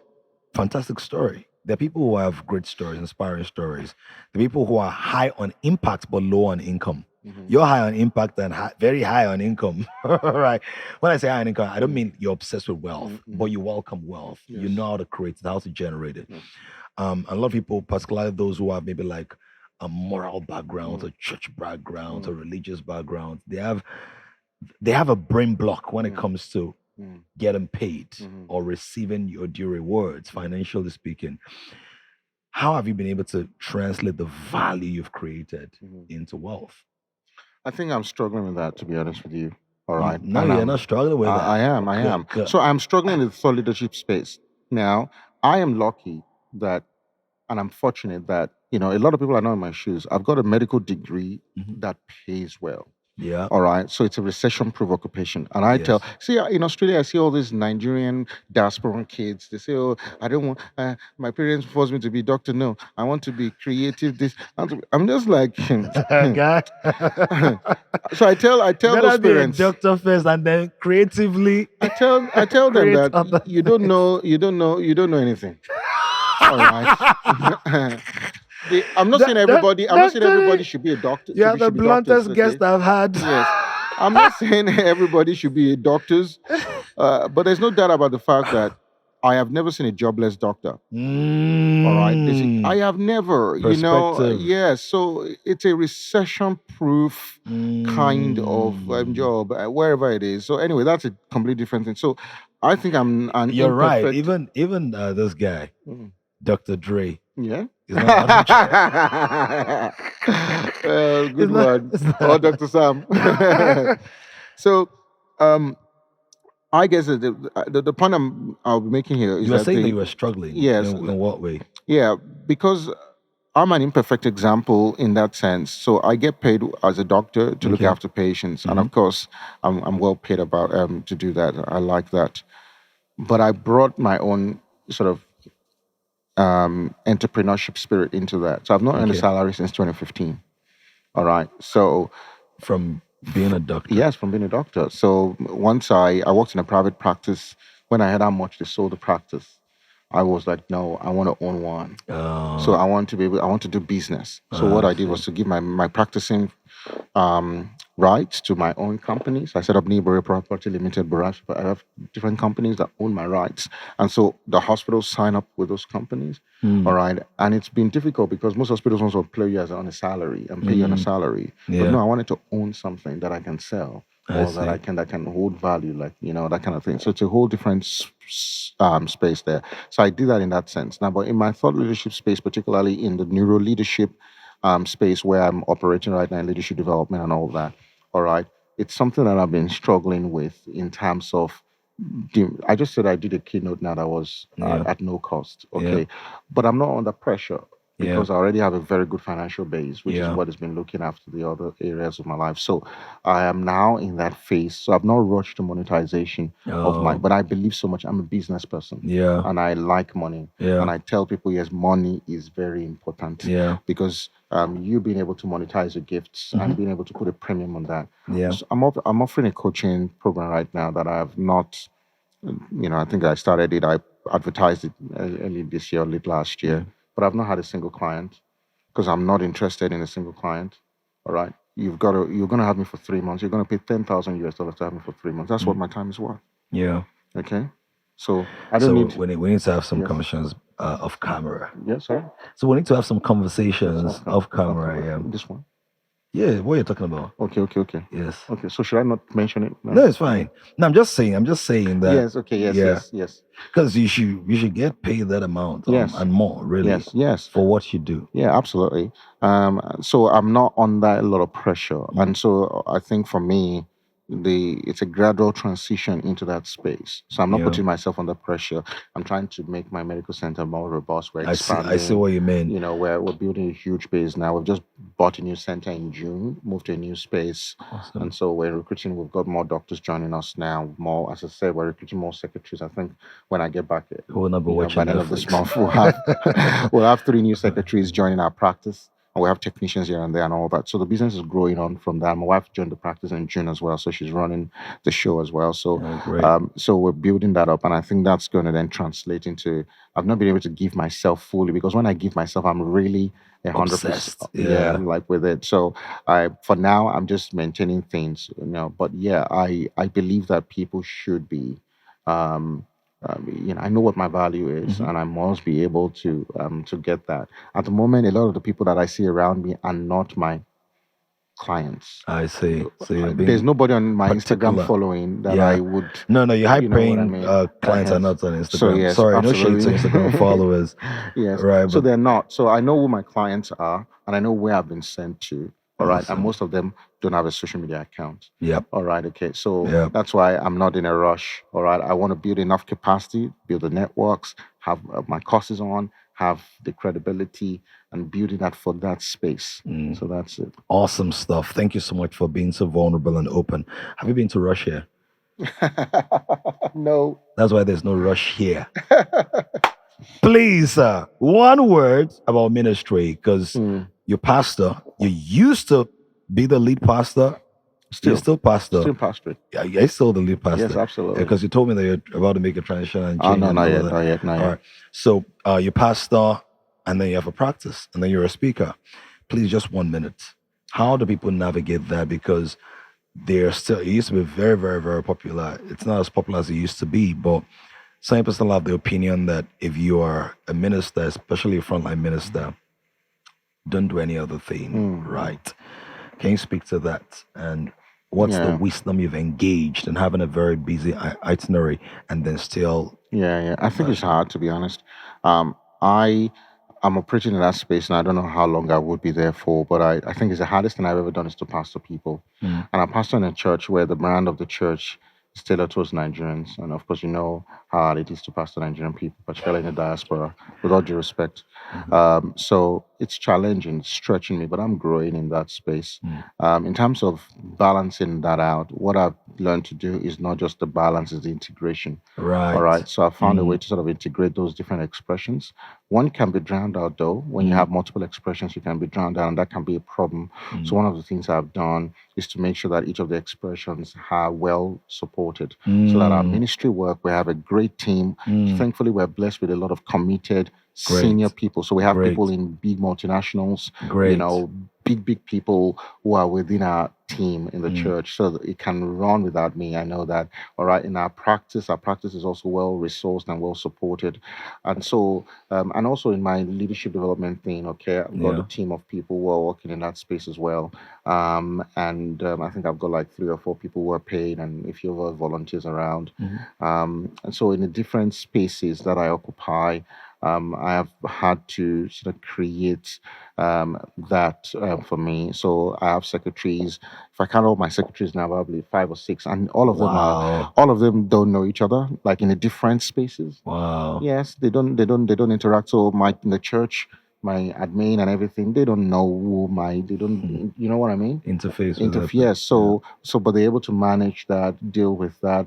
fantastic story. There are people who have great stories, inspiring stories. The people who are high on impact but low on income. You're high on impact and very high on income, right? When I say high on income, I don't mean you're obsessed with wealth, but you welcome wealth. You Yes. know how to create it, how to generate it. Yes. A lot of people, particularly those who have maybe like a moral background, a church background, a religious background, they have a brain block when it comes to getting paid or receiving your due rewards, financially speaking. How have you been able to translate the value you've created into wealth? I think I'm struggling with that, to be honest with you. All right. No, And you're not struggling with that. I am. I Good, am. good. So I'm struggling in the thought leadership space. Now, I am lucky that, and I'm fortunate that, a lot of people are not in my shoes. I've got a medical degree that pays well. Yeah. All right. So it's a recession-proof occupation. And I tell, see, in Australia, I see all these Nigerian diasporan kids. They say, oh, I don't want, my parents forced me to be a doctor. No, I want to be creative. I'm just like, Guy. so I tell Better those be a parents. doctor first and then creatively. I tell them create that other you don't know anything. All right. I'm not saying everybody. I'm not saying everybody should be a doctor. You are the should be doctors, bluntest guest I've had. Yes. I'm not saying everybody should be doctors, but there's no doubt about the fact that I have never seen a jobless doctor. All right. I have never, Perspective. yes. So it's a recession-proof kind of job, wherever it is. So anyway, that's a completely different thing. So I think I'm an You're right. imperfect- Even this guy, Dr. Dre. Yeah. He's not Good one. it's not- Or Dr. Sam. So, I guess the point I'll be making here is You were that saying that you were struggling. Yes. In what way? Yeah, because I'm an imperfect example in that sense. So I get paid as a doctor to look after patients, and of course, I'm well paid about to do that. I like that, but I brought my own sort of entrepreneurship spirit into that. So I've not earned a salary since 2015. All right. So From being a doctor. yes, from being a doctor. So once I worked in a private practice, when I heard how much they sold the practice, I was like, no, I want to own one. So I want to do business. So what I did was to give my practicing rights to my own companies. I set up Niyi Borire Property Limited, Barrage. I have different companies that own my rights. And so the hospitals sign up with those companies. All right. And it's been difficult because most hospitals want to employ you on a salary and pay you on a salary. Yeah. But no, I wanted to own something that I can sell or that can hold value, like, that kind of thing. So it's a whole different space there. So I did that in that sense. Now, but in my thought leadership space, particularly in the neuro leadership space where I'm operating right now in leadership development and all that, all right, it's something that I've been struggling with in terms of, I just said I did a keynote now that was at no cost, okay? But I'm not under pressure because I already have a very good financial base, which is what has been looking after the other areas of my life. So I am now in that phase. So I've not rushed to monetization of but I believe so much. I'm a business person. Yeah. And I like money. Yeah. And I tell people, yes, money is very important. Yeah. Because you being able to monetize your gifts and being able to put a premium on that. Yeah. So I'm offering a coaching program right now that I have not, I think I started it, I advertised it early this year, late last year, but I've not had a single client because I'm not interested in a single client. All right. You're going to have me for 3 months. You're going to pay $10,000 to have me for 3 months. That's what my time is worth. Yeah. Okay. So I don't need. we need to have some conversations off camera. Yes, sir. So we need to have some conversations off camera. Yeah. This one. Yeah. What are you talking about? Okay. Yes. Okay. So should I not mention it? No, it's fine. No, I'm just saying that. Yes. Okay. Yes. Because you should get paid that amount and more, really. Yes. For what you do. Yeah, absolutely. So I'm not under a lot of pressure, and so I think for me, it's a gradual transition into that space. So I'm not Yeah. putting myself under pressure. I'm trying to make my medical center more robust. We're I see expanding. what you mean. You know, we're building a huge base now. We've just bought a new center in June, moved to a new space, Awesome. and so we're recruiting. We've got more doctors joining us now. More, as I said, we're recruiting more secretaries. I think when I get back, Who will not be you know, watching by the end of this Netflix? month, we'll have 3 new secretaries joining our practice. And we have technicians here and there and all that. So the business is growing on from that. My wife joined the practice in June as well, so she's running the show as well. So, Oh, great. so we're building that up, and I think that's going to then translate into. I've not been able to give myself fully, because when I give myself, I'm really 100%, Obsessed. Yeah. like with it. So for now, I'm just maintaining things, you know. But yeah, I believe that people should be. You know, I know what my value is, Mm-hmm. and I must be able to get that. At the moment, a lot of the people that I see around me are not my clients. I see. So you're There's being nobody on my particular. Instagram following that Yeah. I would. No, your high You know what I paying mean? clients are Yes. not on Instagram. So yes, Sorry, no shade to absolutely. Instagram followers. Yes. Right, So but they're not. So I know who my clients are, and I know where I've been sent to. All right. And awesome. most of them don't have a social media account. Yep. All right. Okay. So Yep. that's why I'm not in a rush. All right. I want to build enough capacity, build the networks, have my courses on, have the credibility, and building that for that space. So that's it. Awesome stuff. Thank you so much for being so vulnerable and open. Have you been to Russia? No. That's why there's no rush here. Please, one word about ministry, because you're pastor. You used to be the lead pastor. Still. You're still pastor. Still pastoring. Yeah, you're still the lead pastor. Yes, absolutely. Because you told me that you're about to make a transition and Oh, change. no, and not all yet, that. not yet, not All yet. right. So you're pastor, and then you have a practice, and then you're a speaker. Please, just 1 minute. How do people navigate that? Because they're still, it used to be very, very, very popular. It's not as popular as it used to be, but some people still have the opinion that if you are a minister, especially a frontline minister, don't do any other thing, right? Can you speak to that? And what's the Yeah. wisdom you've engaged in having a very busy itinerary and then still? Yeah. I think it's hard, to be honest. I'm operating in that space, and I don't know how long I would be there for, but I think it's the hardest thing I've ever done is to pastor people. And I pastor in a church where the brand of the church is tailored towards Nigerians. And of course, you know how hard it is to pastor Nigerian people, particularly in the diaspora, with all due respect. So it's challenging, it's stretching me, but I'm growing in that space. In terms of balancing that out, what I've learned to do is not just the balance, it's the integration. Right. All right. So I found a way to sort of integrate those different expressions. One can be drowned out, though. When you have multiple expressions, you can be drowned out, and that can be a problem. So one of the things I've done is to make sure that each of the expressions are well supported, so that our ministry work, we have a great team. Thankfully, we're blessed with a lot of committed senior people. So we have Great. people in big multinationals, Great. you know, big people who are within our team in the church, so that it can run without me. I know that. All right. In our practice is also well resourced and well supported. And so, and also in my leadership development thing, okay, I've got Yeah. a team of people who are working in that space as well. I think I've got like 3 or 4 people who are paid and a few other volunteers around. And so in the different spaces that I occupy, I have had to sort of create that for me. So I have secretaries. If I count all my secretaries now, probably 5 or 6, and all of them don't know each other, like in the different spaces. Wow. Yes, they don't interact. So in the church, my admin and everything, they don't know you know what I mean? Interface with that. Yes. So but they're able to manage that, deal with that.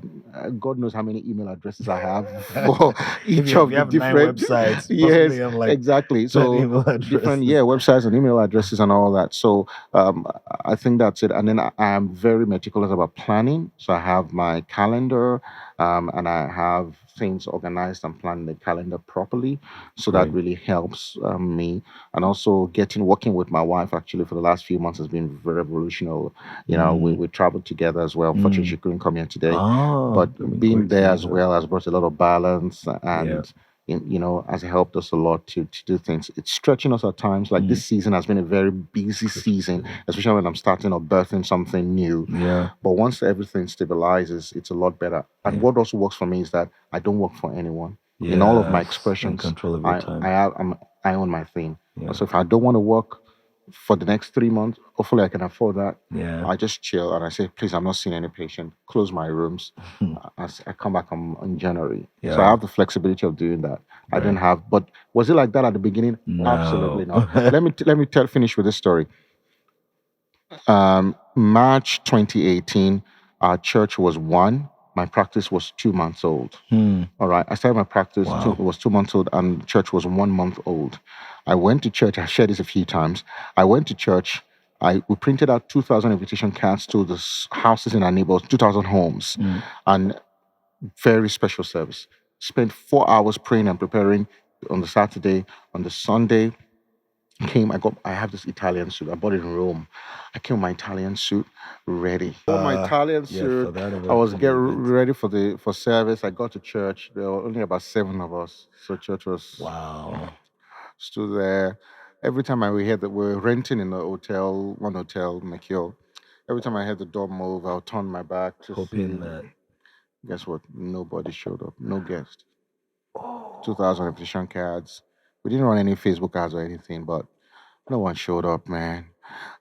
God knows how many email addresses I have for each you of the have 9 different websites, Yes, possibly on, like, exactly. 10 So email different addresses. websites and email addresses and all that. So I think that's it. And then I am very meticulous about planning. So I have my calendar, and I have things organized and planned the calendar properly. So that Great. really helps me. And also working with my wife actually for the last few months has been very revolutionary. You know, we traveled together as well. Unfortunately, she couldn't come here today. Oh, But being great to there hear as that. well has brought a lot of balance, and Yeah. you know, has helped us a lot to do things. It's stretching us at times. Like this season has been a very busy season, especially when I'm starting or birthing something new. Yeah. But once everything stabilizes, it's a lot better. And what also works for me is that I don't work for anyone. In all of my Yes, in expressions, control of your time. I own my thing. Yeah. So if I don't want to work, for the next 3 months. Hopefully, I can afford that. Yeah. I just chill and I say, please, I'm not seeing any patient. Close my rooms. I come back on January. So I Yeah. have the flexibility of doing that. I didn't Right. have, but was it like that at the beginning? Absolutely No. not. let me finish with this story. March 2018, our church was one. My practice was 2 months old. All right. I started my practice, Wow. was 2 months old, and church was 1 month old. I went to church. I shared this a few times. I went to church. We printed out 2,000 invitation cards to the houses in our neighborhoods, 2,000 homes, and very special service. Spent 4 hours praying and preparing on the Saturday. On the Sunday, I have this Italian suit. I bought it in Rome. I came with my Italian suit ready. My Italian Yeah, suit. for that I was event. getting ready for service. I got to church. There were only about 7 of us. So church was Wow. stood there. Every time I would hear that we're renting in one hotel, 𝐓𝐾𝐒. Every time I heard the door move, I'll turn my back to Hoping see. that. Guess what? Nobody showed up. No guest. 2,000 invitation cards. We didn't run any Facebook ads or anything, but no one showed up, man.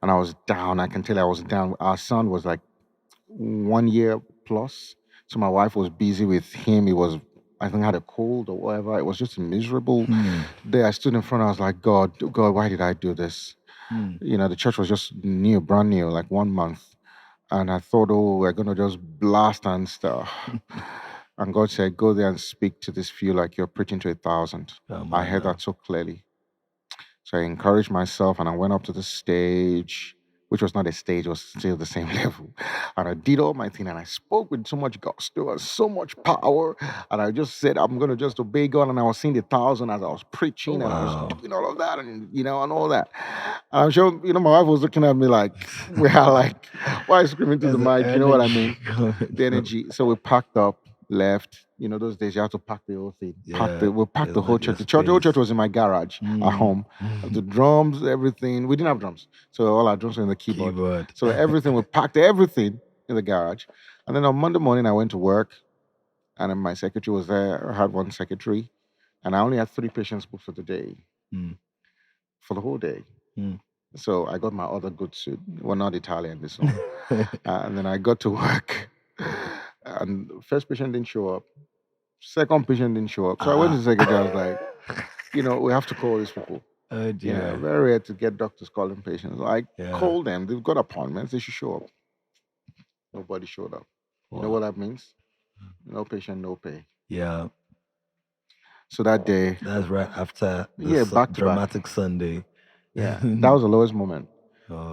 And I was down. I can tell I was down. Our son was like 1 year plus. So my wife was busy with him. He was, I think, had a cold or whatever. It was just a miserable day. I stood in front. I was like, God, why did I do this? The church was just new, brand new, like 1 month. And I thought, oh, we're going to just blast and stuff. And God said, go there and speak to this few like you're preaching to 1,000. I heard that so clearly. So I encouraged myself and I went up to the stage, which was not a stage, it was still the same level. And I did all my thing and I spoke with so much gusto and so much power. And I just said, I'm going to just obey God. And I was seeing the 1,000 as I was preaching and I was doing all of that and, and all that. And I'm sure, my wife was looking at me like, we are like, why are you screaming to the mic? You know what I mean? The energy. So we packed up, left. Those days you have to pack the whole thing. We packed the whole church. The whole church was in my garage at home. The drums, everything. We didn't have drums. So all our drums were in the keyboard. So everything, we packed everything in the garage. And then on Monday morning, I went to work. And then my secretary was there. I had one secretary. And I only had 3 patients booked for the day. For the whole day. So I got my other good suit. Well, not Italian, this one. And then I got to work. And first patient didn't show up. Second patient didn't show up. So I went to the secretary. I was like, we have to call these people. Oh dear. Very rare to get doctors calling patients. I call them. They've got appointments. They should show up. Nobody showed up. You know what that means? No patient, no pay. Yeah. So that day. That's right after the back to dramatic back. Sunday. Yeah. That was the lowest moment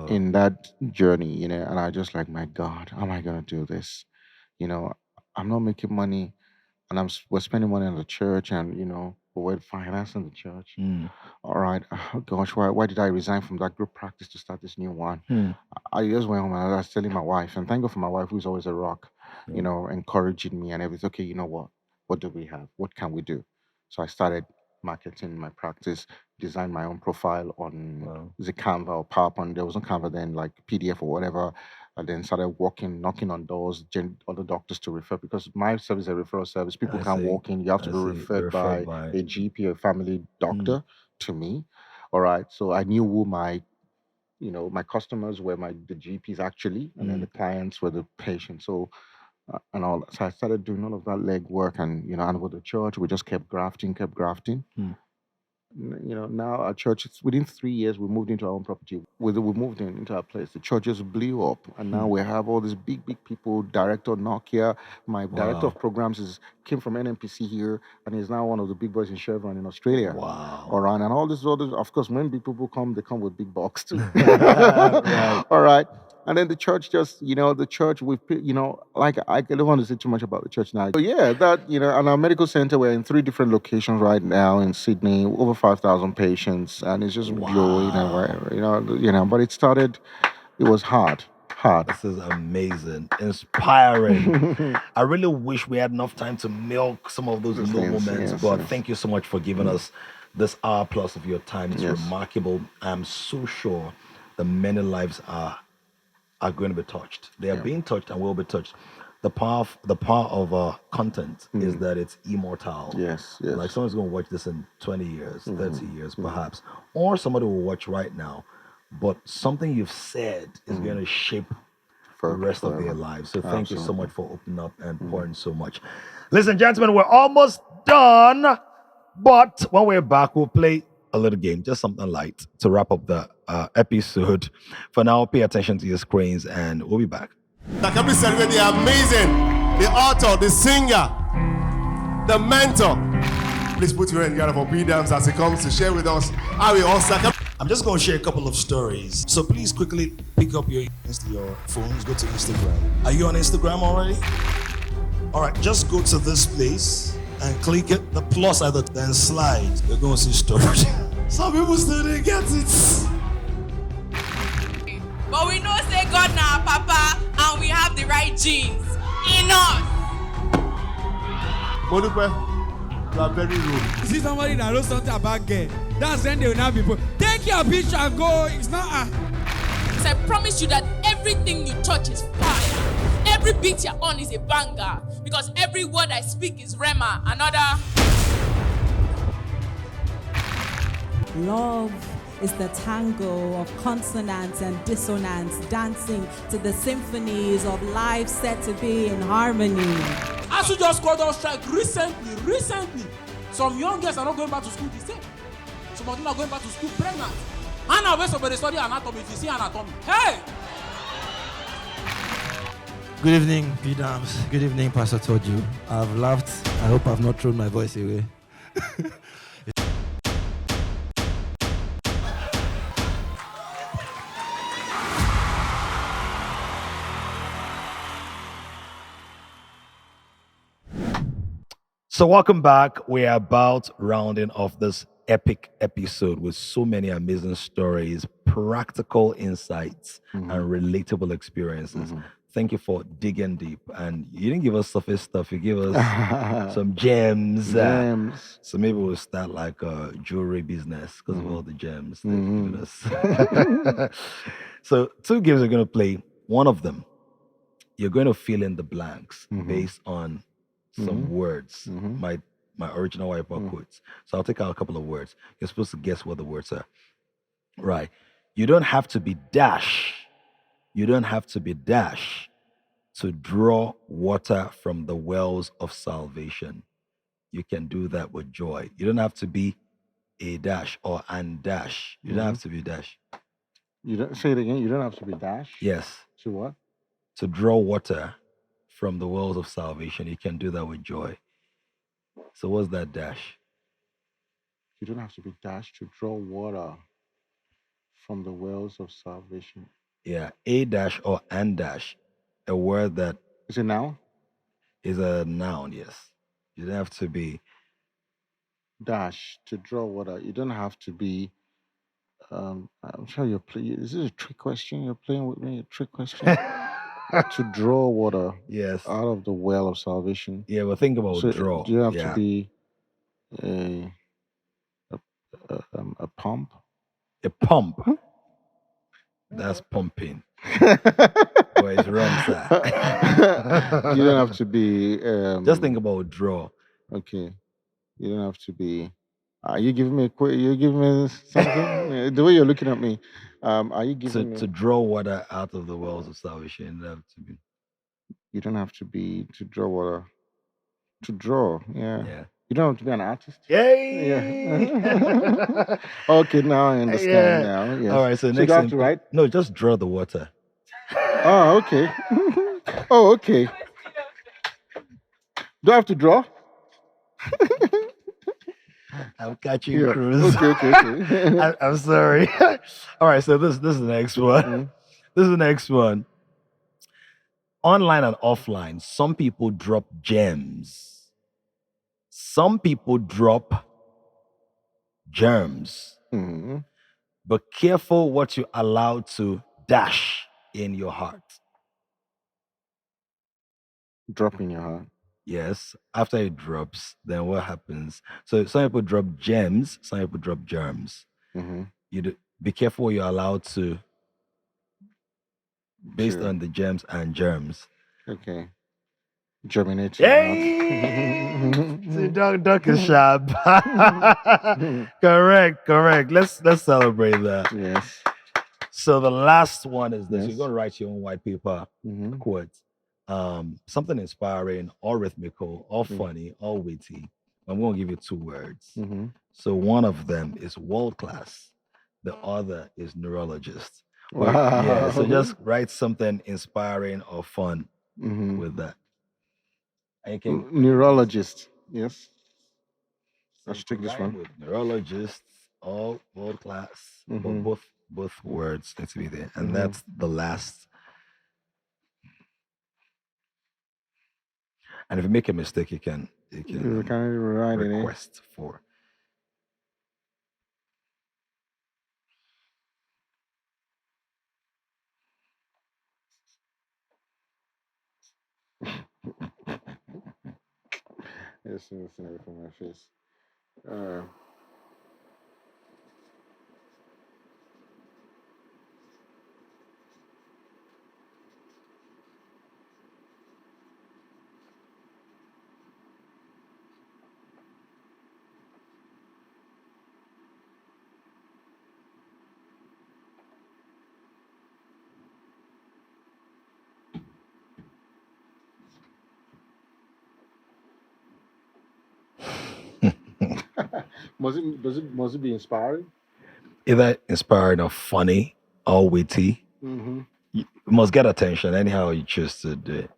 in that journey, and I just like, my God, how am I going to do this? I'm not making money and we're spending money on the church and, we're financing the church. All right. Oh, gosh, why did I resign from that group practice to start this new one? I just went home and I was telling my wife, and thank God for my wife, who's always a rock, encouraging me and everything. Okay, you know what? What do we have? What can we do? So I started marketing my practice, designed my own profile on is it Canva or PowerPoint. There was no Canva then, like PDF or whatever. And then started knocking on doors, other doctors to refer, because my service is a referral service. People can't walk in. You have to be referred by a GP or a family doctor to me. All right. So I knew who my customers were, the GPs actually, and then the clients were the patients. So and all. So I started doing all of that leg work, and and with the church, we just kept grafting. Now our church, within 3 years, we moved into our own property. We moved into our place. The church just blew up, and now we have all these big people. Director Nokia, my director of programs came from NMPC here, and he's now one of the big boys in Chevron in Australia. Wow. All right, and all this others. Of course, when big people come, they come with big box too. Right. All right. And then the church just, the church, like I don't want to say too much about the church now. But yeah, that, and our medical center, we're in 3 different locations right now in Sydney, over 5,000 patients, and it's just growing and but it was hard. This is amazing, inspiring. I really wish we had enough time to milk some of those low moments, but thank you so much for giving us this hour plus of your time. It's remarkable. I'm so sure that many lives are going to be touched. They are being touched and will be touched. The power of content is that it's immortal. Yes. Like someone's going to watch this in 20 years, 30 years perhaps, or somebody will watch right now but something you've said is going to shape the rest of their lives. So thank you so much for opening up and pouring so much. Listen, gentlemen, we're almost done, but when we're back, we'll play a little game, just something light to wrap up the episode. For now, pay attention to your screens, and we'll be back. Can we celebrate the amazing, the author, the singer, the mentor? Please put your hand together for 𝐓𝐇𝐈𝐒 as he comes to share with us how we all start. I'm just going to share a couple of stories. So please quickly pick up your phones, go to Instagram. Are you on Instagram already? All right, just go to this place and click it, the plus either, then slide. You're going to see stories. Some people still didn't get it. But we know say God now, Papa, and we have the right genes in us. Modupe, you are very rude. You see somebody that knows something about girl, that's when they will now be put. Take your picture and go. It's not So I promise you that everything you touch is fire. Every beat you're on is a banger. Because every word I speak is Rema. Another. Love is the tango of consonance and dissonance, dancing to the symphonies of life set to be in harmony. As you just called on strike recently, some young girls are not going back to school the same. Some of them are going back to school pregnant. And now when somebody study anatomy, if you see anatomy, hey! Good evening, 𝐷𝐿𝐻𝐿. Good evening, Pastor Toju. I've laughed. I hope I've not thrown my voice away. So welcome back. We're about rounding off this epic episode with so many amazing stories, practical insights, and relatable experiences. Thank you for digging deep. And you didn't give us surface stuff, you gave us some gems. So maybe we'll start like a jewelry business because of all the gems they've given us. So 2 games we're going to play. One of them, you're going to fill in the blanks based on some words, my original whiteboard quotes. So I'll take out a couple of words. You're supposed to guess what the words are. Right. You don't have to be dash. You don't have to be dash to draw water from the wells of salvation. You can do that with joy. You don't have to be a dash or an dash. You don't have to be dash. You don't say it again. You don't have to be dash. Yes. To what? To draw water from the wells of salvation. You can do that with joy. So what's that dash? You don't have to be dash to draw water from the wells of salvation. Yeah, a dash or an dash, a word that Is it now? is a noun, yes. You don't have to be, Dash to draw water. You don't have to be. I'm sure you're playing. Is this a trick question? You're playing with me? A trick question? To draw water yes. out of the well of salvation. Yeah, well, think about So draw. do you have Yeah. to be a pump? A pump. That's pumping. Well, it's wrong, sir. You don't have to be. Just think about draw. Okay. You don't have to be. Are you giving me you giving me something? The way you're looking at me. Are you giving To me? draw water out of the wells of salvation, you don't have to be. You don't have to be to draw water. To draw, yeah. Yeah. You don't have to be an artist. Yay! Yeah. Okay, now I understand. Yeah. Now, yes. All right, so you next don't have thing- to write. No, just draw the water. Oh, okay. Oh, okay. Do I have to draw? I'm catching Yeah. cruise. Okay. I'm sorry. All right, so this is the next one. This is the next one. Online and offline, some people drop gems. Some people drop germs. Mhm. But careful what you allow to dash in your heart. Drop in your heart. Yes, after it drops, then what happens? So some people drop gems, some people drop germs. Mm-hmm. Be careful what you allow to, based Sure. on the gems and germs. Okay. Germinate. Yay! See, duck is sharp. Correct. Let's celebrate that. Yes. So the last one is this. Yes. You're going to write your own white paper quote. Something inspiring, or rhythmical, or funny, or witty. I'm going to give you 2 words. So one of them is world class. The other is neurologist. Wow. Yeah, so just write something inspiring or fun with that. And you can Neurologist. Yes. so I you should take can this rhyme one. with neurologist or world class, but both words need to be there. And that's the last. And if you make a mistake, you can write it. request for. Yes, away from my face. Must it be inspiring? Either inspiring or funny or witty. You must get attention anyhow you choose to do it.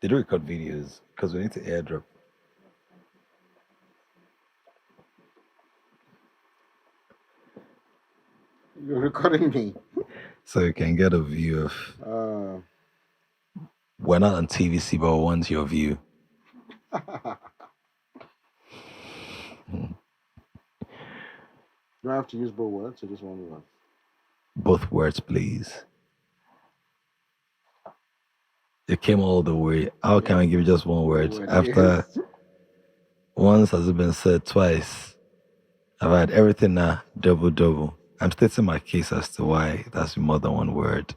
They do record videos because we need to airdrop. You're recording me. So you can get a view of. We're not on TVC, but we want your view. Do I have to use both words or just one word? Both words, please. You came all the way. How can I give you just one word? After once has it been said twice. I've had everything now, double. I'm stating my case as to why that's more than one word.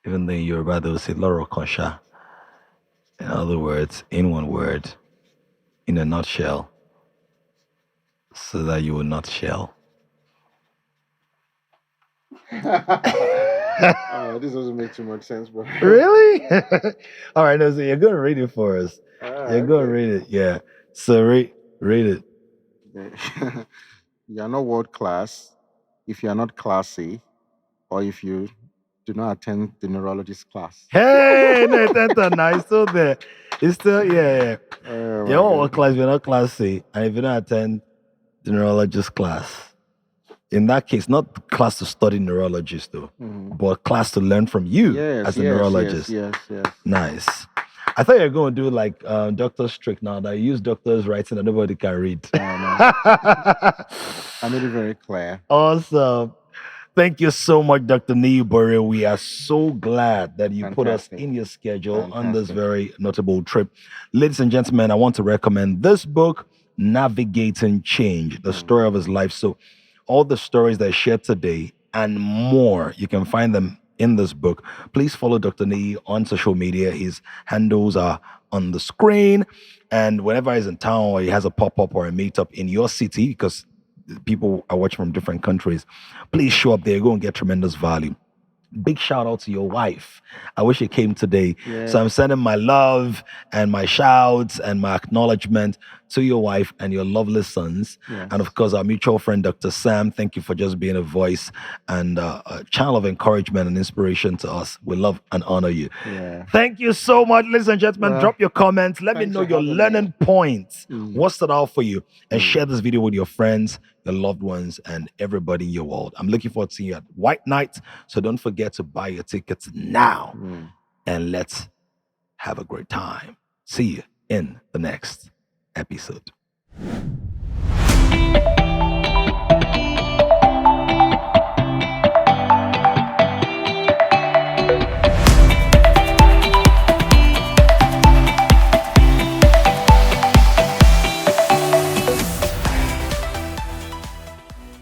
Even though in Yoruba they will say Loro Konsha. In other words, in one word, in a nutshell, so that you will not shell. This doesn't make too much sense, but Really? All right, no, so you're going to read it for us. You're going to read it, yeah. So read it. You are not world class if you are not classy, or if you do not attend the neurologist class. Hey, no, that's nice. Still there. It's still, yeah. Oh, You're not world class, you're not classy, and if you don't attend the neurologist class, in that case, not class to study neurologist though, but class to learn from you as a neurologist. Yes. Nice. I thought you were going to do like Dr. Strict now, that you use doctors' writing that nobody can read. I made it very clear. Awesome. Thank you so much, Dr. Niyi Borire. We are so glad that you put us in your schedule on this very notable trip. Ladies and gentlemen, I want to recommend this book, Navigating Change, the story of his life. So all the stories that I shared today and more, you can find them in this book. Please follow Dr. Niyi on social media. His handles are on the screen. And whenever he's in town or he has a pop-up or a meetup in your city, because people are watching from different countries, please show up there. Go and get tremendous value. Big shout out to your wife. I wish you came today. Yeah. So I'm sending my love and my shouts and my acknowledgement to your wife and your lovely sons. Yes. And of course, our mutual friend, Dr. Sam. Thank you for just being a voice and a channel of encouragement and inspiration to us. We love and honor you. Yeah. Thank you so much, ladies and gentlemen. Drop your comments. Let me know your learning points. What stood out for you? And share this video with your friends, your loved ones, and everybody in your world. I'm looking forward to seeing you at White Night. So don't forget to buy your tickets now. And let's have a great time. See you in the next episode.